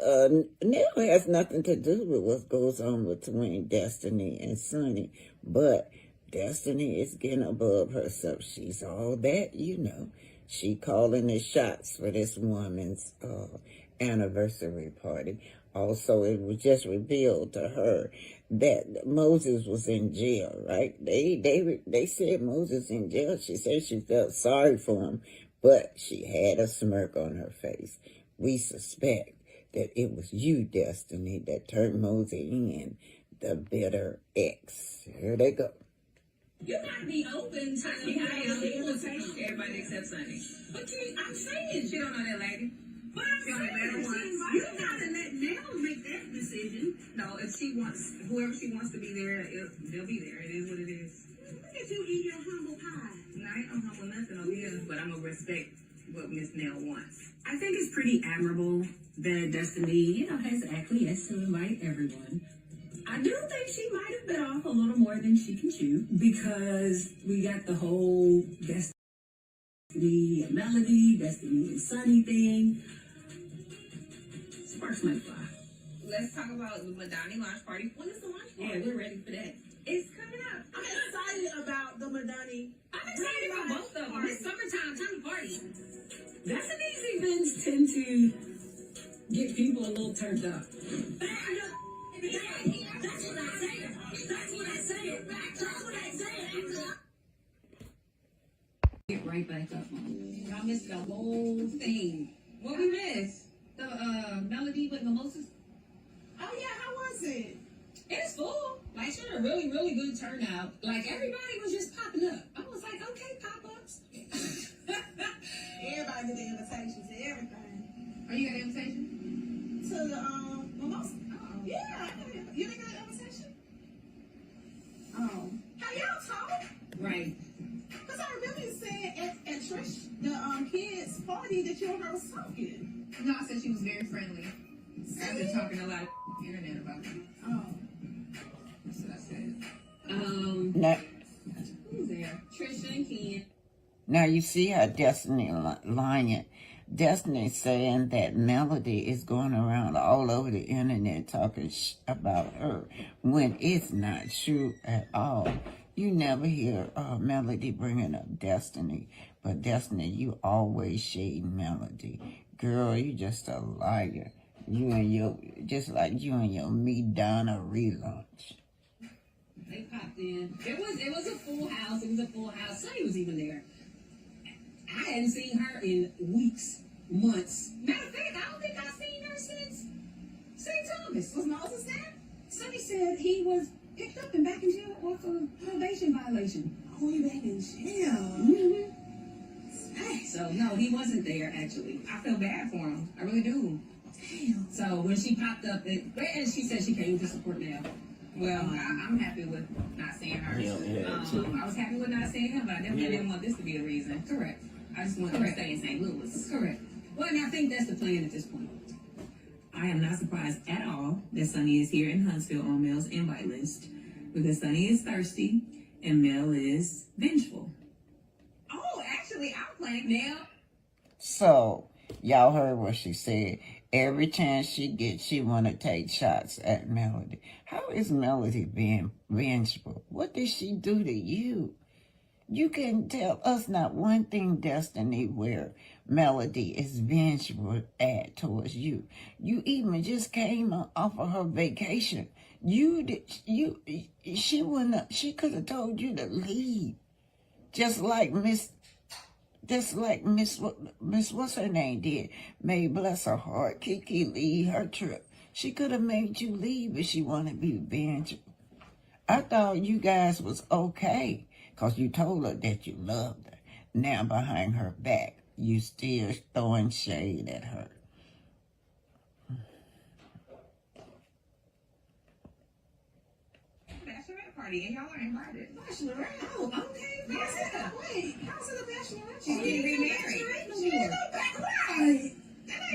Nell has nothing to do with what goes on between Destiny and Sunny, but Destiny is getting above herself. She's all that, She calling the shots for this woman's anniversary party. Also, it was just revealed to her that Moses was in jail, right? They said Moses in jail. She said she felt sorry for him, but she had a smirk on her face. We suspect that it was you, Destiny, that turned Moses in, the bitter ex. Here they go. You gotta be open to the invitation to everybody except Sunny. But I'm saying she don't know that lady. But I'm saying you gotta let Nell make that decision. No, if she wants, whoever she wants to be there, they'll be there. It is what it is. Look at you eat your humble pie. No, I ain't no humble nothing over here, but I'm gonna respect what Miss Nell wants. I think it's pretty admirable that Destiny, has acquiesced to invite everyone. I do think she might have bit off a little more than she can chew because we got the whole Destiny and Melody, Destiny and Sunny thing. Sparks might fly. Let's talk about the Madani launch party. When is the launch party? Yeah, we're ready for that. It's coming up. I'm excited about the Madani. I'm excited about both of them. It's summertime, time to party. Destiny's events tend to get people a little turned up. Get right back up. Y'all missed the whole thing. What we missed? The melody with mimosas. Oh yeah, how was it? It's full. Like she had a really, really good turnout. Like everybody was just popping up. I was like, okay, pop-ups. Everybody get the invitation to everything. Oh, you got an invitation? To the mimosa. Oh. Yeah, you didn't get an invitation? Oh. How y'all talk? Right. Because I remember you said at Trish, the kids' party that you and her was talking. No, I said she was very friendly. I've been talking a lot on the internet about her. Oh. That's what I said. Now, who's there? Trish and Ken. now you see how Destiny lying. Destiny saying that Melody is going around all over the internet talking about her when it's not true at all. You never hear Melody bringing up Destiny, but Destiny, you always shade Melody. Girl, you just a liar. Just like you and your Madonna relaunch. They popped in. It was a full house. It was a full house. Sunny was even there. I hadn't seen her in weeks, months. Matter of fact, I don't think I've seen her since St. Thomas. Was Moses there? Sunny said he was picked up and back in jail off of probation violation. Oh, he back in jail? Mm-hmm. So, no, he wasn't there, actually. I feel bad for him. I really do. Damn. So, when she popped up, and she said she came to support now. Well, I'm happy with not seeing her. I was happy with not seeing him, but I definitely didn't want this to be the reason. Correct. I just wanted to stay in St. Louis. Correct. Well, and I think that's the plan at this point. I am not surprised at all that Sunny is here in Huntsville on Mel's invite list because Sunny is thirsty and Mel is vengeful. Oh, actually, I'm playing Mel. So, y'all heard what she said. Every chance she gets, she want to take shots at Melody. How is Melody being vengeful? What did she do to you? You can tell us not one thing, Destiny, where Melody is vengeful at towards you. You even just came off of her vacation. She could have told you to leave. Just like Miss what's her name did. May bless her heart, Kiki leave her trip. She could have made you leave if she wanted to be vengeful. I thought you guys was okay, because you told her that you loved her. Now behind her back, you still throwing shade at her. Bachelorette party, and y'all are invited. Bachelorette? Oh, okay. Yeah. Wait, how's it a bachelorette? She's getting remarried.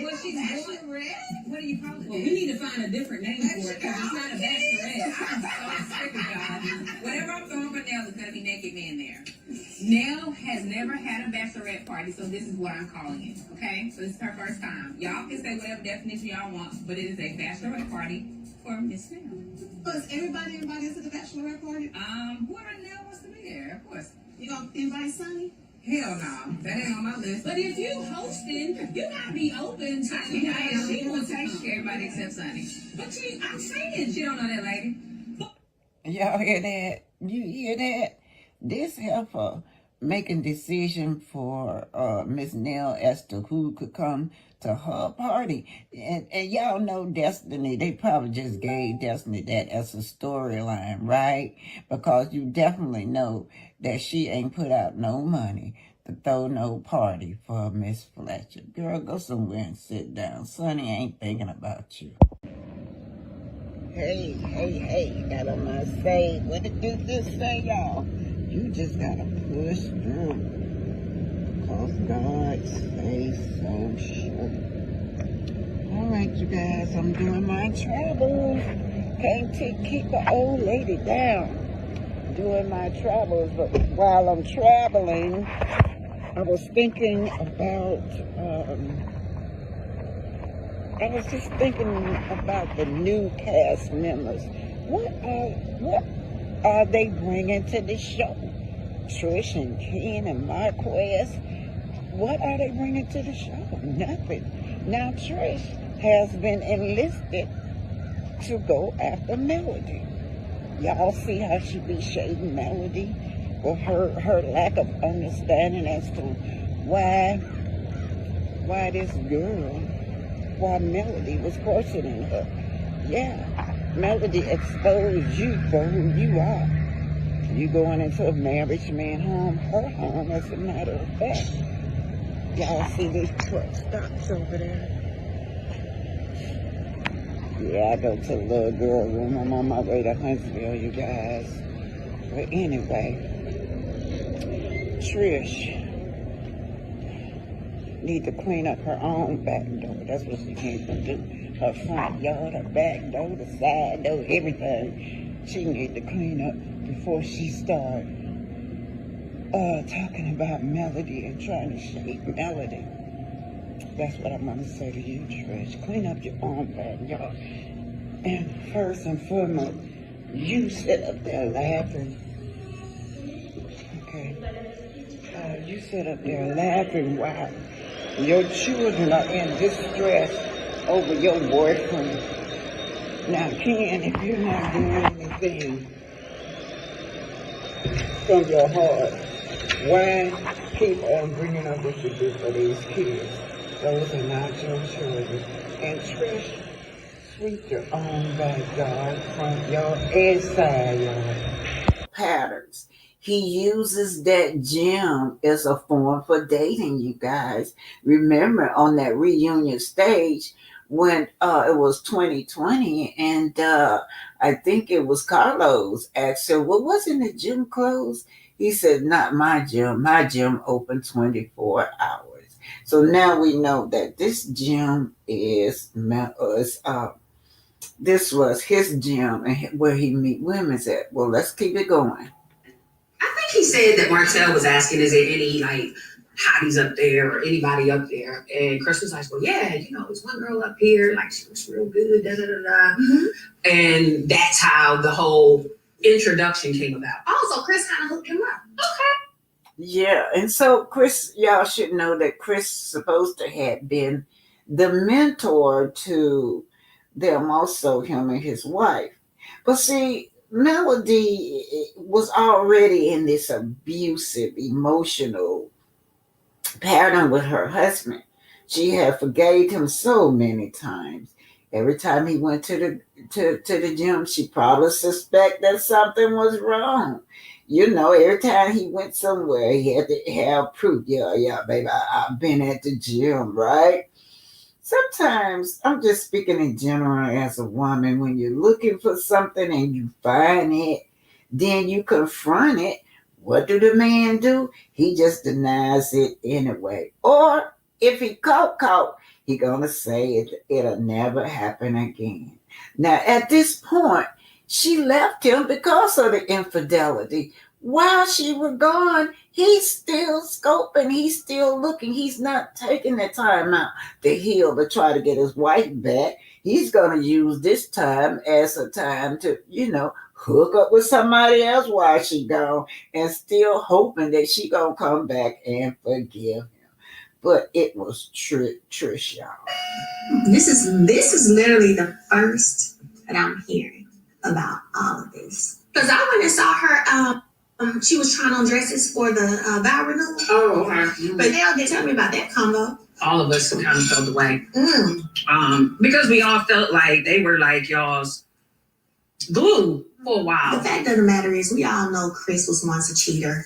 Well, she's bachelorette. What do you call it? Well, we need to find a different name for it because it's not a bachelorette. I'm so sick of God. Whatever I'm throwing for Nell is going to be naked men there. Nell has never had a bachelorette party, so this is what I'm calling it. Okay? So this is her first time. Y'all can say whatever definition y'all want, but it is a bachelorette party for Miss Nell. Was everybody invited to the bachelorette party? Whoever Nell wants to be there, of course. You gonna invite Sunny? Hell no, that ain't on my list. But if you hosting, you gotta be open to she will take everybody except Sunny. But I'm saying she don't know that lady. Y'all hear that? You hear that? This helper making decision for Miss Nell as to who could come to her party. And y'all know Destiny, they probably just gave Destiny that as a storyline, right? Because you definitely know that she ain't put out no money to throw no party for Ms Fletcher. Girl, go somewhere and sit down. Sonny ain't thinking about you. Hey, got on my say, what did this say, y'all? You just gotta push through, because God stays so sure. All right, you guys, I'm doing my travels. Can't keep an old lady down. Doing my travels, but while I'm traveling, I was thinking about, the new cast members. What are they bringing to the show? Trish and Ken and Marquez, what are they bringing to the show? Nothing. Now Trish has been enlisted to go after Melody. Y'all see how she be shading Melody with her lack of understanding as to why Melody was questioning her. Yeah, Melody exposed you for who you are. You going into a marriage man home, her home, as a matter of fact. Y'all see these truck stops over there? Yeah, I go to the little girl room. I'm on my way to Huntsville, you guys. But anyway, Trish need to clean up her own back door. That's what she needs to do. Her front yard, her back door, the side door, everything. She need to clean up before she start talking about Melody and trying to shake Melody. That's what I'm gonna say to you, Trish. Clean up your own backyard. And first and foremost, you sit up there laughing. Okay. You sit up there laughing while your children are in distress over your boyfriend. Now, Ken, if you're not doing anything from your heart, why keep on bringing up what you do for these kids? Those are not your children. And Trish, sweep your own backyard, front yard, and side yard. Patterns. He uses that gym as a form for dating, you guys. Remember on that reunion stage when it was 2020 and I think it was Carlos asked her, well, wasn't the gym closed? He said, not my gym. My gym open 24 hours. So now we know that this gym this was his gym and where he meet women at. Well, let's keep it going. I think he said that Martel was asking, is there any hotties up there or anybody up there? And Chris was like, well, yeah, there's one girl up here, she looks real good, Mm-hmm. And that's how the whole introduction came about. Also, Chris kind of hooked him up. Okay. Yeah, and so Chris, y'all should know that Chris supposed to have been the mentor to them, also him and his wife. But see, Melody was already in this abusive, emotional pattern with her husband. She had forgave him so many times. Every time he went to the gym, she probably suspected that something was wrong. Every time he went somewhere, he had to have proof. Yeah, baby, I've been at the gym, right? Sometimes, I'm just speaking in general as a woman, when you're looking for something and you find it, then you confront it. What do the man do? He just denies it anyway. Or if he caught, he gonna say it'll never happen again. Now, at this point, she left him because of the infidelity. While she was gone, he's still scoping. He's still looking. He's not taking the time out to heal, to try to get his wife back. He's going to use this time as a time to, hook up with somebody else while she gone, and still hoping that she gonna come back and forgive him. But it was Trish, y'all. This is literally the first that I'm hearing about all of this. Because I went and saw her. She was trying on dresses for the vow renewal. Oh, okay. But they all didn't tell me about that combo. All of us kind of felt away. Because we all felt like they were like y'all's glue for a while. The fact of the matter is, we all know Chris was once a cheater.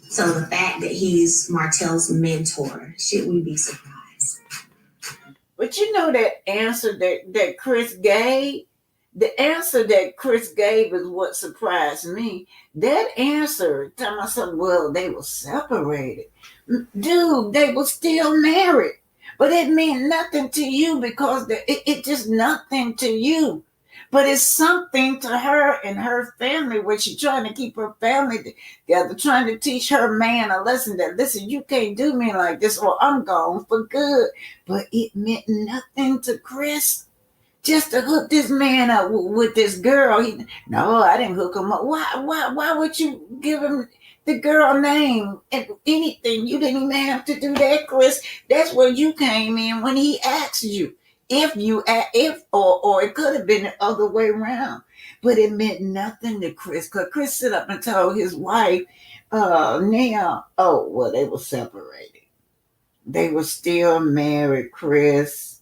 So the fact that he's Martel's mentor, should we be surprised? But you know that answer that Chris gave? The answer that Chris gave is what surprised me. That answer, tell myself, well, they were separated. Dude, they were still married. But it meant nothing to you because it just nothing to you. But it's something to her and her family where she's trying to keep her family together, trying to teach her man a lesson that, listen, you can't do me like this or I'm gone for good. But it meant nothing to Chris. Just to hook this man up with this girl. No, I didn't hook him up. Why would you give him the girl name and anything? You didn't even have to do that, Chris. That's where you came in when he asked you. Or it could have been the other way around. But it meant nothing to Chris. Because Chris stood up and told his wife, they were separated. They were still married, Chris.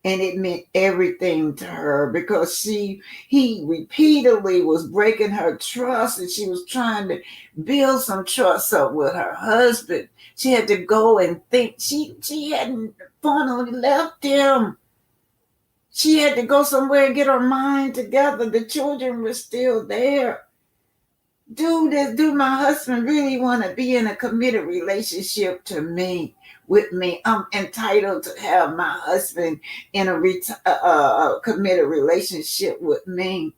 And it meant everything to her because he repeatedly was breaking her trust, and she was trying to build some trust up with her husband. She had to go and think. She hadn't finally left him. She had to go somewhere and get her mind together. The children were still there. Do my husband really want to be in a committed relationship with me? I'm entitled to have my husband in a committed relationship with me.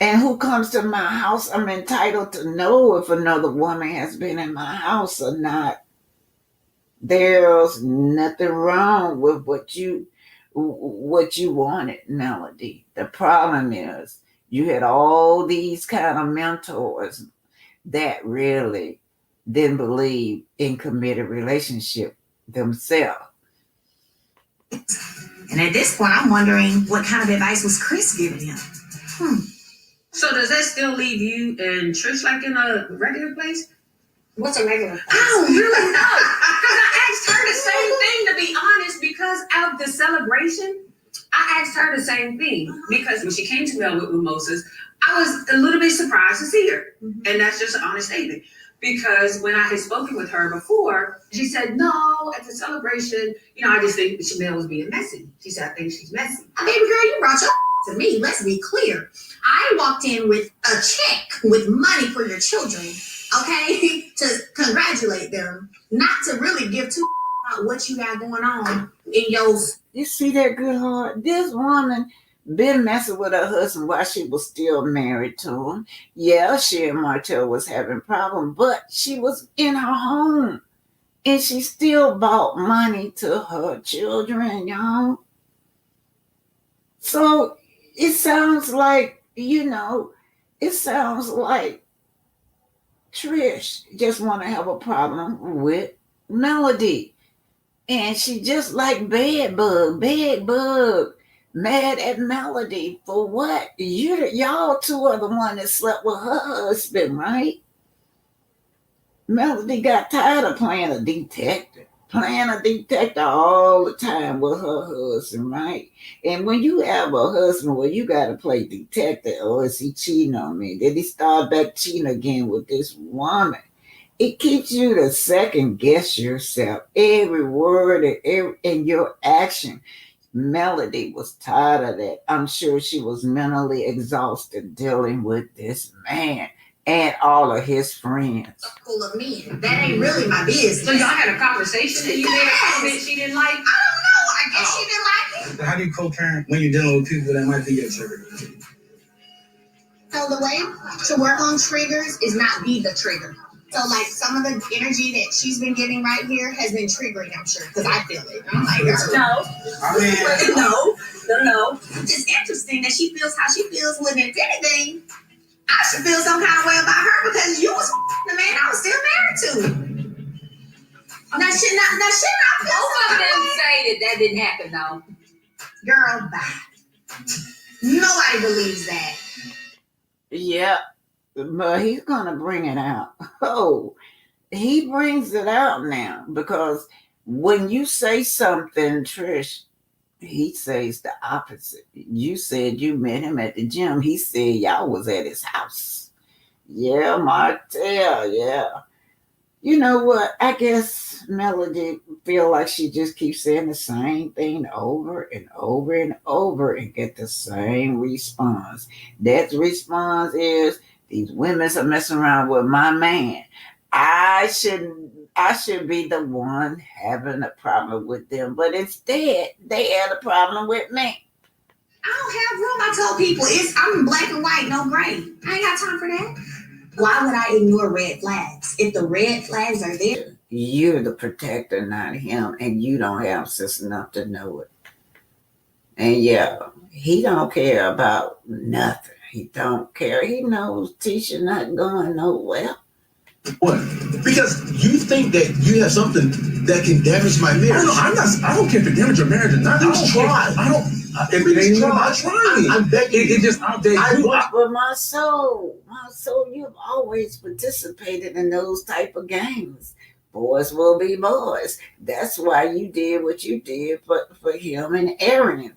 And who comes to my house, I'm entitled to know if another woman has been in my house or not. There's nothing wrong with what you wanted, Melody. The problem is you had all these kind of mentors that really didn't believe in committed relationship themselves. And at this point, I'm wondering what kind of advice was Chris giving him? So does that still leave you and Trish like in a regular place? What's a regular place? I don't really know. Because I asked her the same thing, to be honest, because of the celebration. I asked her the same thing because when she came to me with mimosas, I was a little bit surprised to see her. Mm-hmm. And that's just an honest statement. Because when I had spoken with her before, she said, no, at the celebration, I just think that Chanel was being messy. She said, I think she's messy. Baby girl, you brought your to me. Let's be clear. I walked in with a check with money for your children, okay, to congratulate them, not to really give two about what you got going on in your... You see that good heart? This woman been messing with her husband while she was still married to him. Yeah, she and Martel was having problems, but she was in her home. And she still bought money to her children, y'all. So it sounds like, Trish just want to have a problem with Melody. And she just like bed bug, mad at Melody for what? Y'all two are the one that slept with her husband, right? Melody got tired of playing a detective all the time with her husband, right? And when you have a husband where you got to play detective, or is he cheating on me? Did he start back cheating again with this woman? It keeps you to second guess yourself, every word and your action. Melody was tired of that. I'm sure she was mentally exhausted dealing with this man and all of his friends. Full of men. That ain't really my business. So y'all had a conversation and you made a comment she didn't like? I don't know. I guess she didn't like it. How do you co-parent when you're dealing with people that might be your trigger? So the way to work on triggers is not be the trigger. So like some of the energy that she's been giving right here has been triggering, I'm sure, because I feel it. I'm like, no. It's interesting that she feels how she feels when if anything, I should feel some kind of way about her because you was the man I was still married to. Now should not feel Both of them say that didn't happen though. girl, bye. Nobody believes that. Yeah, but he's gonna bring it out. Oh, he brings it out now because when you say something, Trish, he says the opposite. You said you met him at the gym. He said y'all was at his house. Yeah, Martel, yeah. You know what? I guess Melody feel like she just keeps saying the same thing over and over and over and get the same response. That response is these women are messing around with my man. I should be the one having a problem with them, but instead they had a problem with me. I don't have room. I tell people I'm black and white, no gray. I ain't got time for that. Why would I ignore red flags? If the red flags are there. You're the protector, not him, and you don't have sense enough to know it. And yeah, he don't care about nothing. He don't care. He knows Tisha not going nowhere. What? Because you think that you have something that can damage my marriage. I don't care if it damage your marriage or not. Please try. I'm begging you. It just out there. But my soul, you've always participated in those type of games. Boys will be boys. That's why you did what you did for him and Aaron.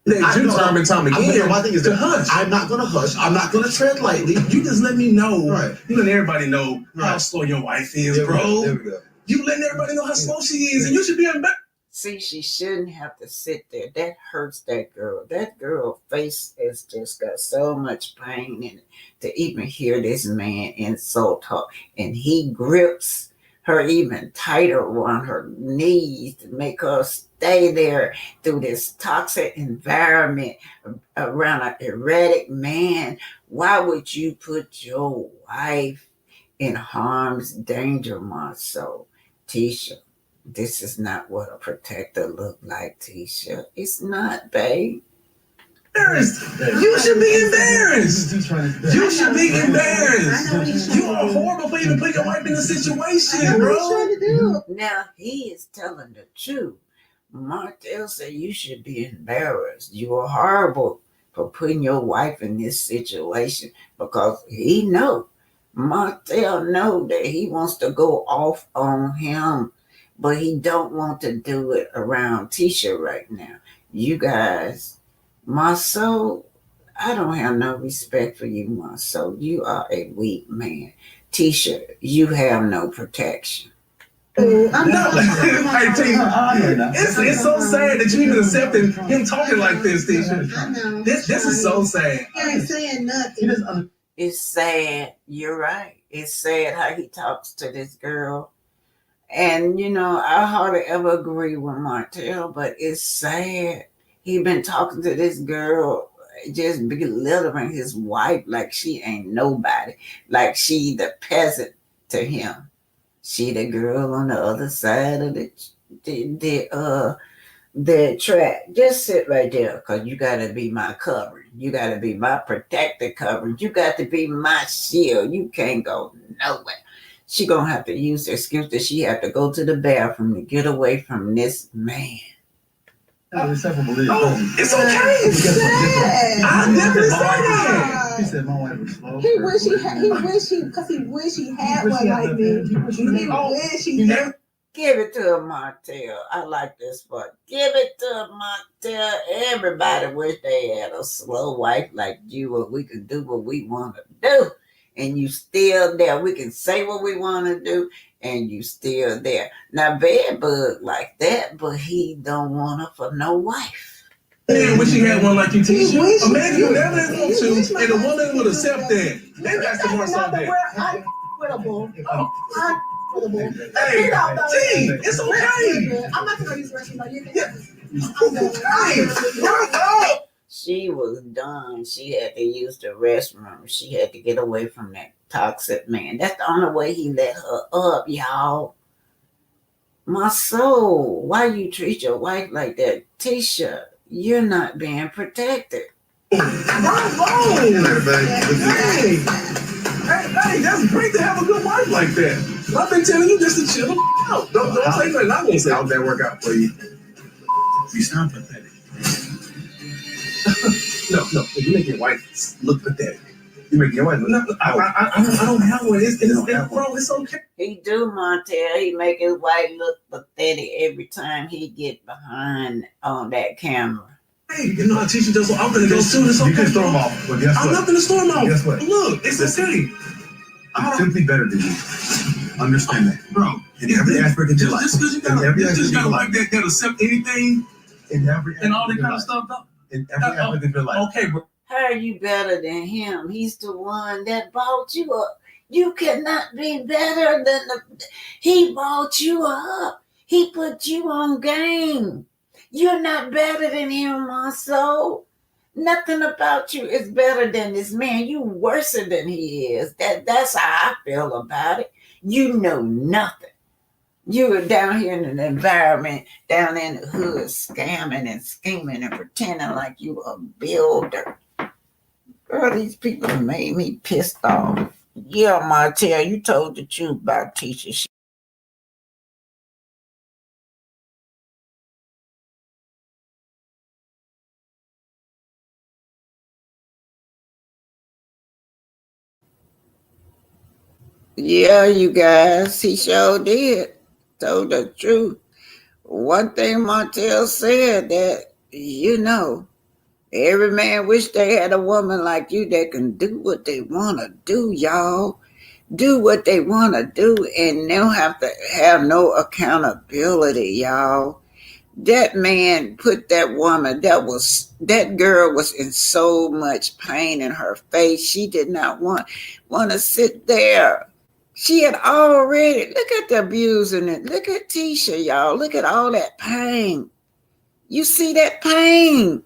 Time and time again. My thing is to hush. I'm not going to hush. I'm not going to tread lightly. You just let me know. Right. You let everybody know how slow your wife is, bro. There we go. You letting everybody know how slow she is, and you should be embarrassed. See, she shouldn't have to sit there. That hurts that girl. That girl's face has just got so much pain in it to even hear this man insult her. And he grips her even tighter on her knees to make her stay there through this toxic environment around an erratic man. Why would you put your wife in harm's danger, Marsau? Tisha, this is not what a protector look like, Tisha. It's not, babe. You should be embarrassed. You should be embarrassed. You are horrible for even putting your wife in a situation, bro. Now he is telling the truth. Martel said you should be embarrassed. You are horrible for putting your wife in this situation because he know. Martel know that he wants to go off on him, but he don't want to do it around Tisha right now. You guys, Marsau, I don't have no respect for you, Marsau. You are a weak man. Tisha, you have no protection. It's so sad that you even accepted him talking like this, Tisha. I know. This is so sad. He ain't saying nothing. It's sad. You're right. It's sad how he talks to this girl. And, I hardly ever agree with Martel, but it's sad. He been talking to this girl, just belittling his wife like she ain't nobody, like she the peasant to him. She the girl on the other side of the track. Just sit right there, because you got to be my covering. You got to be my protective covering. You got to be my shield. You can't go nowhere. She going to have to use the excuse that she have to go to the bathroom to get away from this man. It's okay. I definitely said that. He said my wife was slow. He wish he had one like me. He wish. Give it to a Martel. I like this part. Give it to a Martel. Everybody wish they had a slow wife like you, or we could do what we want to do. And you still there. We can say what we want to do, and you still there. Now, Bedbug like that, but he don't want her for no wife. Man, wish he had one like you, Tisha. A man you never want to, and a woman would accept that. Maybe that's the Marsau there. Hey, T, it's okay. I'm not gonna use the rest of my She she was done. She had to use the restroom. She had to get away from that toxic man. That's the only way he let her up, y'all. My soul, why you treat your wife like that? Tisha, you're not being protected. Bravo! Hey, that's great to have a good wife like that. I've been telling you just to chill out. Don't say nothing. I won't say. How'd that work out for you? You sound pathetic. No, you make your wife look pathetic. You make your wife look. No, I don't have one. It's okay. He do, Martel. He make his wife look pathetic every time he get behind on that camera. Hey, you know how Tisha does. I'm gonna go soon. It's okay. You can storm off. Well, guess what? I'm not gonna storm off. Guess what? Look, it's okay. I'm simply better than you. Understand that, bro. In every aspect of your life. Just because you got a wife that accept anything, and all that kind of stuff. In every aspect of your life. Okay, bro. How are you better than him? He's the one that brought you up. You cannot be better than he brought you up. He put you on game. You're not better than him, Marsau. Nothing about you is better than this man. You worse than he is. That's how I feel about it. You know nothing. You were down here in an environment, down in the hood, scamming and scheming and pretending like you were a builder. Girl, these people made me pissed off. Yeah, Martel, you told the truth about Tisha. Yeah, you guys, he sure did. Told the truth. One thing Martel said that, every man wish they had a woman like you that can do what they want to do, y'all. Do what they want to do and they don't have to have no accountability, y'all. That man put that woman, that girl was in so much pain in her face. She did not want to sit there. She had already, look at the abusing it. Look at Tisha, y'all. Look at all that pain. You see that pain?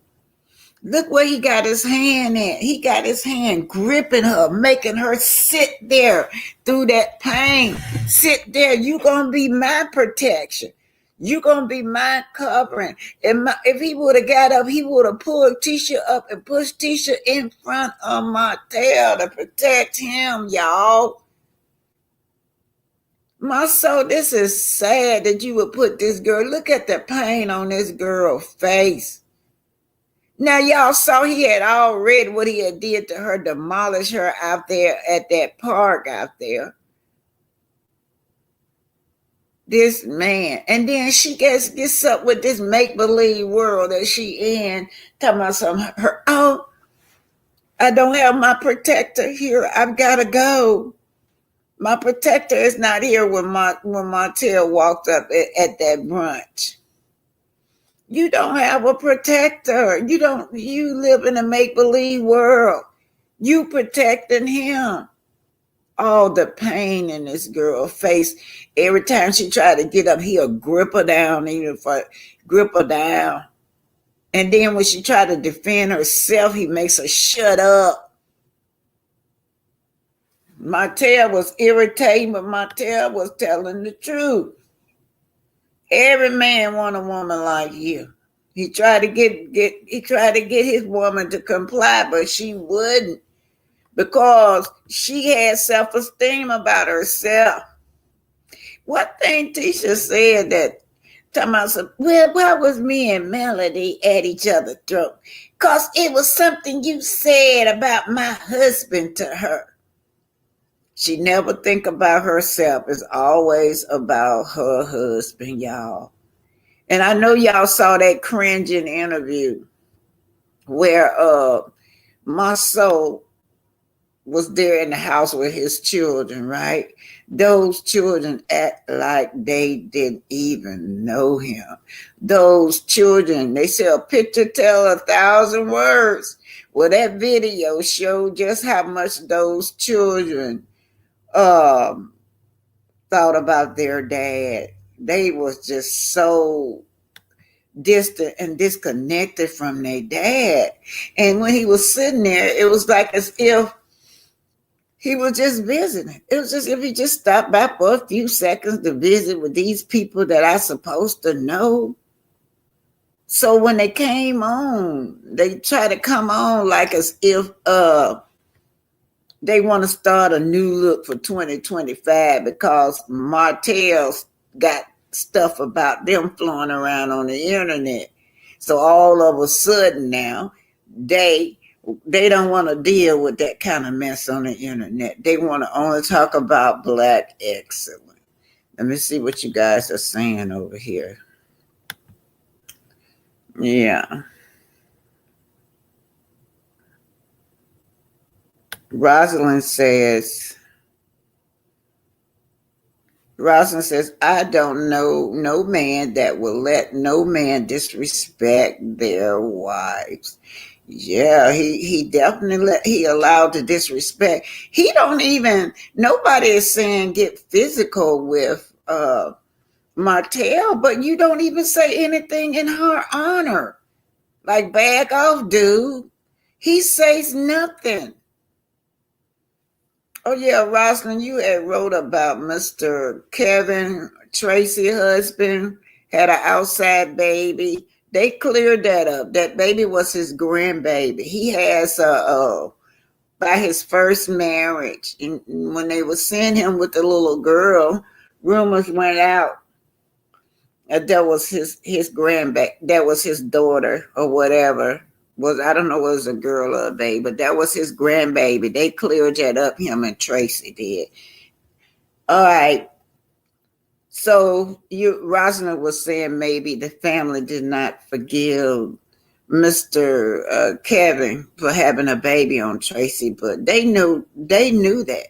Look where he got his hand at. He got his hand gripping her, making her sit there through that pain. Sit there. You going to be my protection. You going to be my covering. If he would have got up, he would have pulled Tisha up and pushed Tisha in front of Martel to protect him, y'all. Marsau, this is sad that you would put this girl. Look at the pain on this girl's face. Now, y'all saw he had already what he had did to her, demolish her out there at that park out there. This man. And then she gets up with this make-believe world that she in, talking about something. I don't have my protector here. I've got to go. My protector is not here when Martel walked up at that brunch. You don't have a protector. You live in a make-believe world. You protecting him. All the pain in this girl's face. Every time she tried to get up, he'll grip her down, grip her down. And then when she tried to defend herself, he makes her shut up. Martel was irritating, but Martel was telling the truth. Every man want a woman like you. He tried to get his woman to comply, but she wouldn't because she had self-esteem about herself. One thing Tisha said that why was me and Melody at each other's throat? Because it was something you said about my husband to her. She never think about herself. It's always about her husband, y'all. And I know y'all saw that cringing interview where Marsau was there in the house with his children, right? Those children act like they didn't even know him. Those children, they say a picture tell 1,000 words. Well, that video showed just how much those children thought about their dad. They was just so distant and disconnected from their dad. And when he was sitting there, it was like as if he was just visiting. It was just if he just stopped by for a few seconds to visit with these people that I supposed to know. So when they came on, they try to come on like as if they want to start a new look for 2025 because Martel's got stuff about them flowing around on the internet. So all of a sudden now, they don't want to deal with that kind of mess on the internet. They want to only talk about Black excellence. Let me see what you guys are saying over here. Yeah. Rosalind says, I don't know no man that will let no man disrespect their wives. Yeah, he definitely he allowed the disrespect. He don't even, nobody is saying get physical with Martel, but you don't even say anything in her honor. Like, back off, dude. He says nothing. Oh, yeah, Rosalind, you had wrote about Mr. Kevin, Traci husband, had an outside baby. They cleared that up. That baby was his grandbaby. He has, by his first marriage, and when they were seeing him with the little girl, rumors went out that was his grandbaby, that was his daughter or whatever. I don't know, was a girl or a baby, but that was his grandbaby. They cleared that up, him and Traci did. All right. So Rosalind was saying maybe the family did not forgive Mr. Kevin for having a baby on Traci, but they knew that.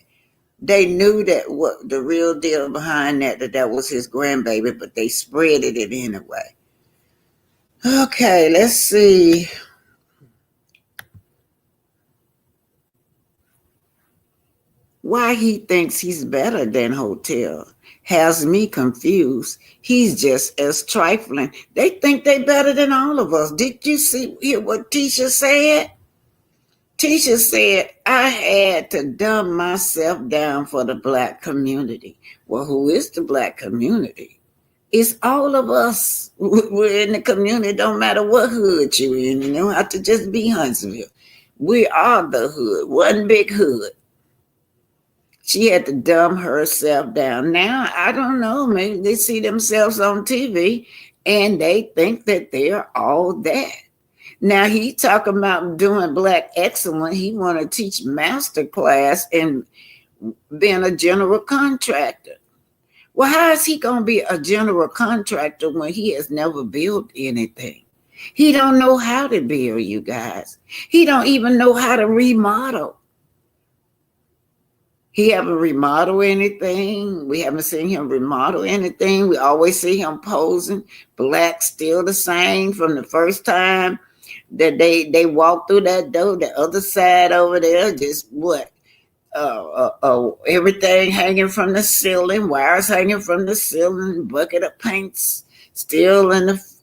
They knew that what the real deal behind that was his grandbaby, but they spreaded it anyway. Okay, let's see. Why he thinks he's better than Hotel has me confused. He's just as trifling. They think they're better than all of us. Did you hear what Tisha said? Tisha said, I had to dumb myself down for the Black community. Well, who is the Black community? It's all of us. We're in the community. Don't matter what hood you're in. You don't have to just be Huntsville. We are the hood. One big hood. She had to dumb herself down. Now, I don't know. Maybe they see themselves on TV and they think that they're all that. Now, he talking about doing Black excellence. He want to teach master class and being a general contractor. Well, how is he going to be a general contractor when he has never built anything? He don't know how to build, you guys. He don't even know how to remodel. He haven't remodeled anything. We haven't seen him remodel anything. We always see him posing. Black still the same from the first time that they walked through that door. The other side over there, just what? Everything hanging from the ceiling, wires hanging from the ceiling, bucket of paints still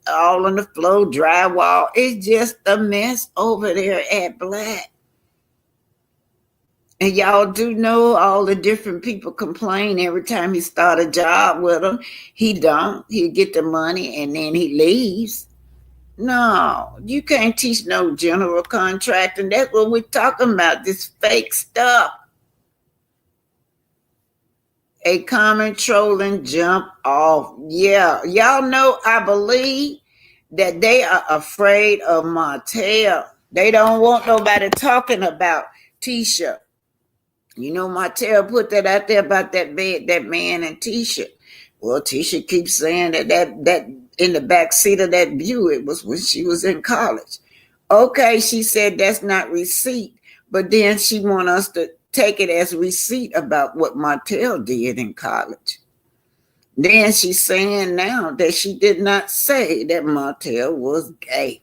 all on the floor, drywall. It's just a mess over there at Black. And y'all do know all the different people complain every time he start a job with them. He get the money and then he leaves. No, you can't teach no general contracting. That's what we're talking about, this fake stuff. A common trolling jump off. Yeah, y'all know, I believe that they are afraid of Martel. They don't want nobody talking about Tisha. You know, Martel put that out there about that man and Tisha. Well, Tisha keeps saying that in the back seat of that Buick was when she was in college. Okay, she said that's not receipt, but then she want us to take it as receipt about what Martel did in college. Then she's saying now that she did not say that Martel was gay.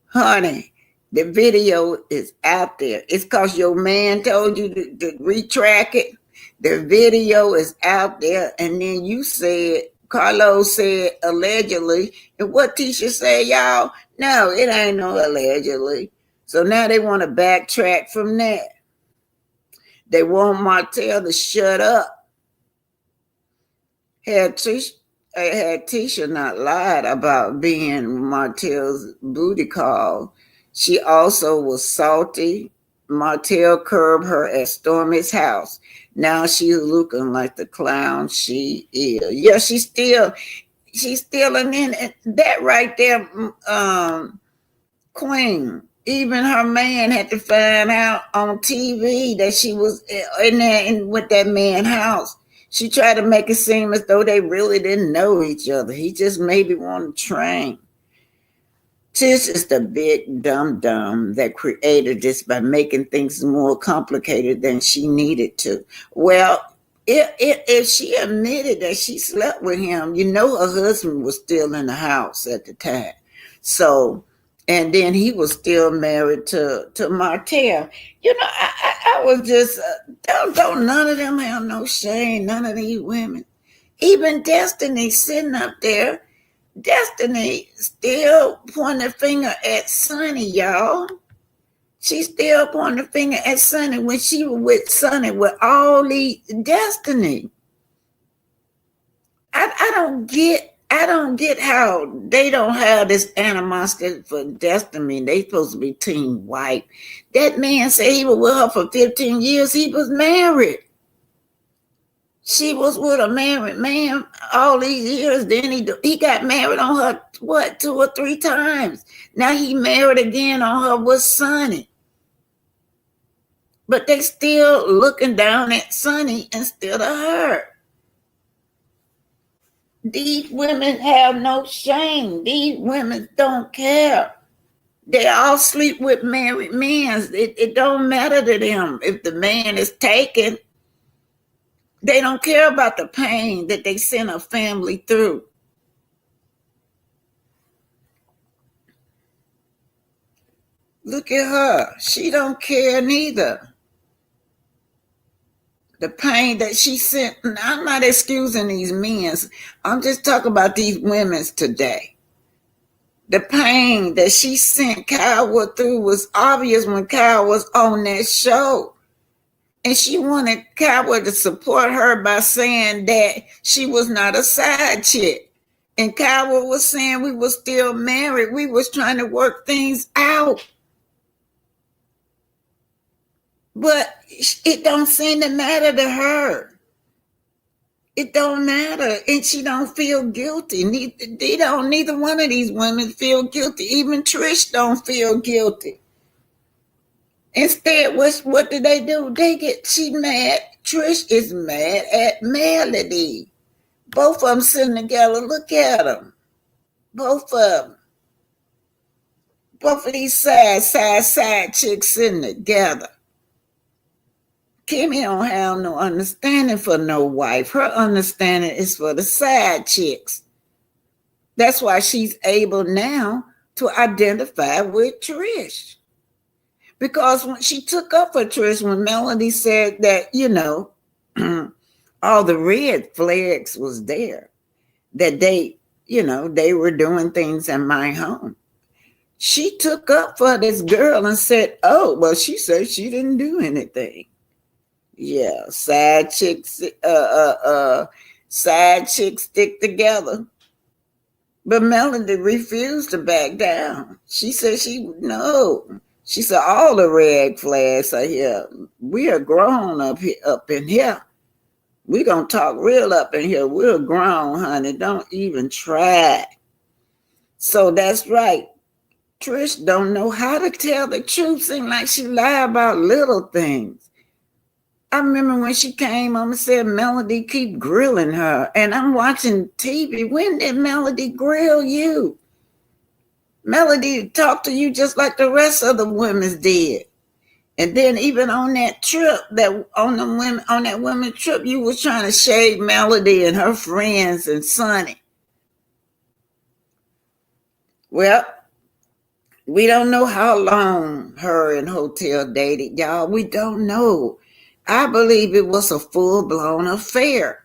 Honey, the video is out there. It's because your man told you to retrack it. The video is out there. And then you said, Carlos said allegedly. And what Tisha said, y'all? No, it ain't no allegedly. So now they want to backtrack from that. They want Martel to shut up. Had Tisha not lied about being Martel's booty call, she also was salty. Martel curbed her at Stormy's house. Now she's looking like the clown she is. Yeah, she's still, and then that right there, Queen. Even her man had to find out on TV that she was in there with that man's house. She tried to make it seem as though they really didn't know each other. He just maybe wanted to train. Tish is the big dumb that created this by making things more complicated than she needed to. Well, if she admitted that she slept with him, you know her husband was still in the house at the time. So, and then he was still married to Martel. You know, I was just, don't none of them have no shame, none of these women. Even Destiny sitting up there, Destiny still pointing the finger at Sunni, y'all. She still pointing the finger at Sunni when she was with Sunni with all these Destiny. I don't get how they don't have this animosity for Destiny. They supposed to be team white. That man said he was with her for 15 years. He was married. She was with a married man all these years. Then he got married on her, 2 or 3 times. Now he married again on her with Sunni. But they still looking down at Sunni instead of her. These women have no shame. These women don't care. They all sleep with married men. It don't matter to them if the man is taken. They don't care about the pain that they send a family through. Look at her. She don't care neither. The pain that she sent. I'm not excusing these men. I'm just talking about these women's today. The pain that she sent Kyle through was obvious when Kyle was on that show. And she wanted Kyle to support her by saying that she was not a side chick. And Kyle was saying we were still married. We was trying to work things out. But it don't seem to matter to her. It don't matter. And she don't feel guilty. Neither one of these women feel guilty. Even Trish don't feel guilty. Instead, what do? She mad. Trish is mad at Melody. Both of them sitting together. Look at them. Both of them. Both of these side chicks sitting together. Kimmy don't have no understanding for no wife. Her understanding is for the side chicks. That's why she's able now to identify with Trish. Because when she took up for Trish, when Melody said that, all the red flags was there, that they were doing things in my home. She took up for this girl and said, oh, well, she said she didn't do anything. Yeah, side chicks stick together. But Melody refused to back down. She said no. She said, all the red flags are here. We are grown up in here. We're going to talk real up in here. We're grown, honey. Don't even try. So that's right. Trish don't know how to tell the truth. Seems like she lie about little things. I remember when she came on and said Melody keep grilling her. And I'm watching TV. When did Melody grill you? Melody talked to you just like the rest of the women did. And then even on that trip, on that women's trip, you was trying to shade Melody and her friends and Sunni. Well, we don't know how long her and Hotel dated, y'all. We don't know. I believe it was a full-blown affair.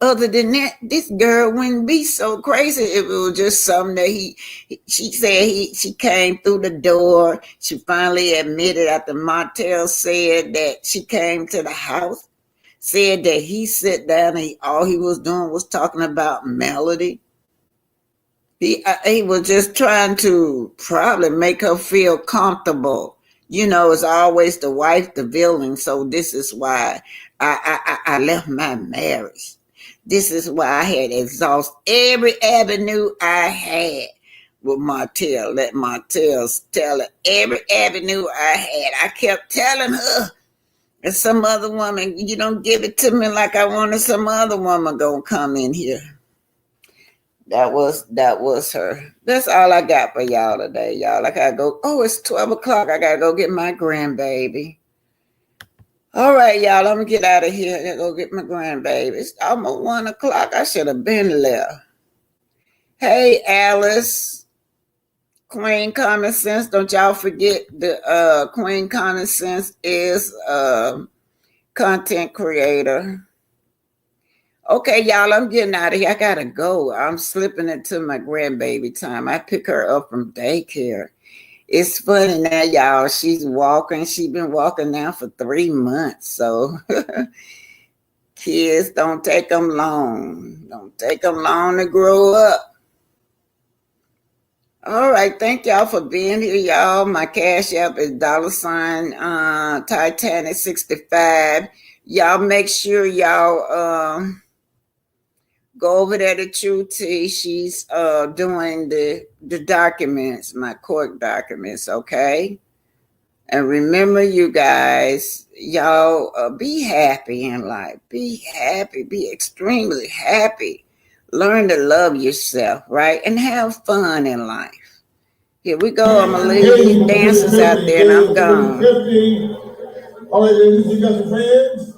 Other than that, this girl wouldn't be so crazy if it was just something that she said she came through the door. She finally admitted after Martel said that she came to the house, said that he sat down and all he was doing was talking about Melody. He was just trying to probably make her feel comfortable. It's always the wife, the villain. So this is why I left my marriage. This is why I had exhausted every avenue I had with Martel. Let Martel tell her every avenue I had. I kept telling her that some other woman, you don't give it to me like I wanted some other woman gonna come in here. That was her. That's all I got for y'all today, y'all. I gotta go. Oh, it's 12 o'clock. I gotta go get my grandbaby. All right, y'all. I'm gonna get out of here and go get my grandbaby. It's almost 1 o'clock. I should have been left. Hey, Alice, Queen Common Sense. Don't y'all forget the Queen Common Sense is content creator. Okay, y'all, I'm getting out of here. I gotta go. I'm slipping into my grandbaby time. I pick her up from daycare. It's funny now, y'all. She's walking. She's been walking now for 3 months. So kids, don't take them long. Don't take them long to grow up. All right. Thank y'all for being here, y'all. My Cash App is $ Titanic 65. Y'all make sure y'all go over there to True T. She's doing the documents, my court documents, okay? And remember, you guys, y'all be happy in life. Be happy. Be extremely happy. Learn to love yourself, right? And have fun in life. Here we go. I'm going to leave these dancers out there and I'm gone. All right, ladies, you got your fans?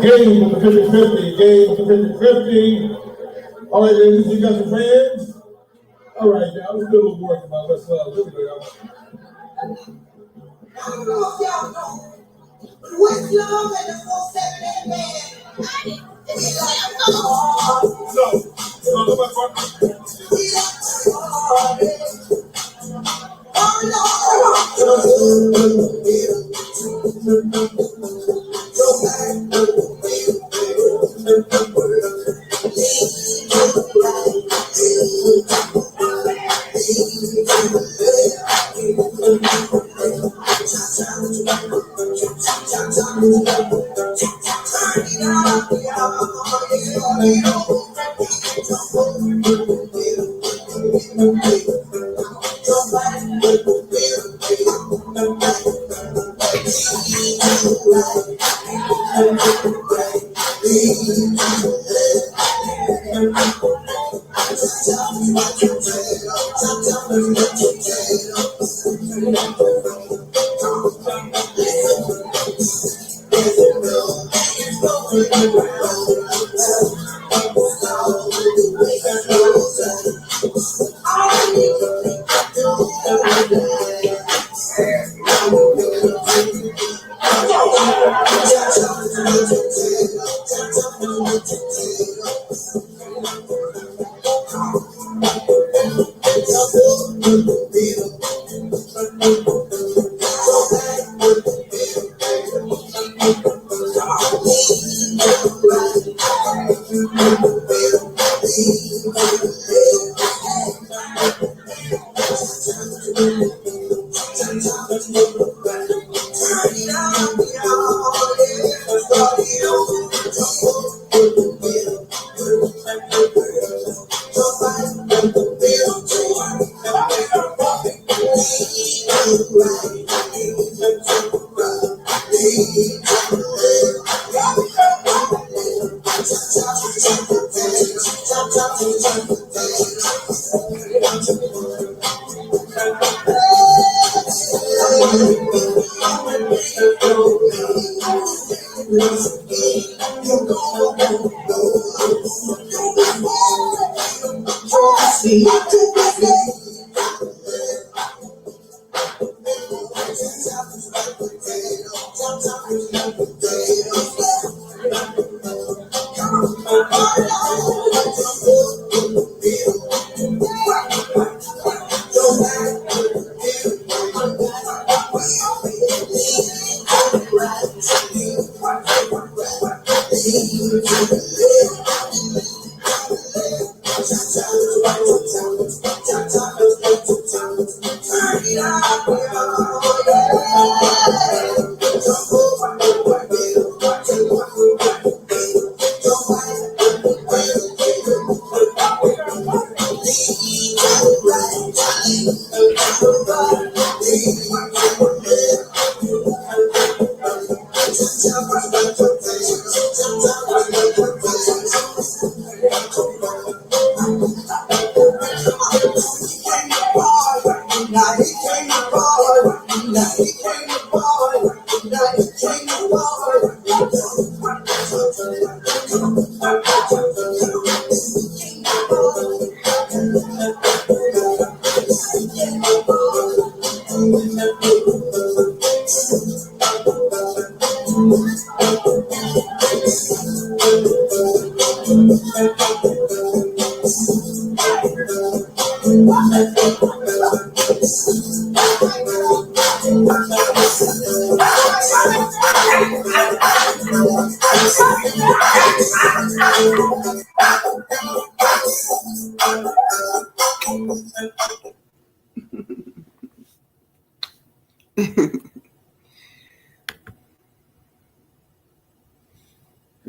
Game with the 50-50, game with the 50-50. All right, ladies, you got your fans? All right, now, let's do a little work about let's here we go. I don't know if y'all know, but what's long and the 478 man? It's like,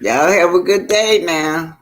Y'all have a good day now.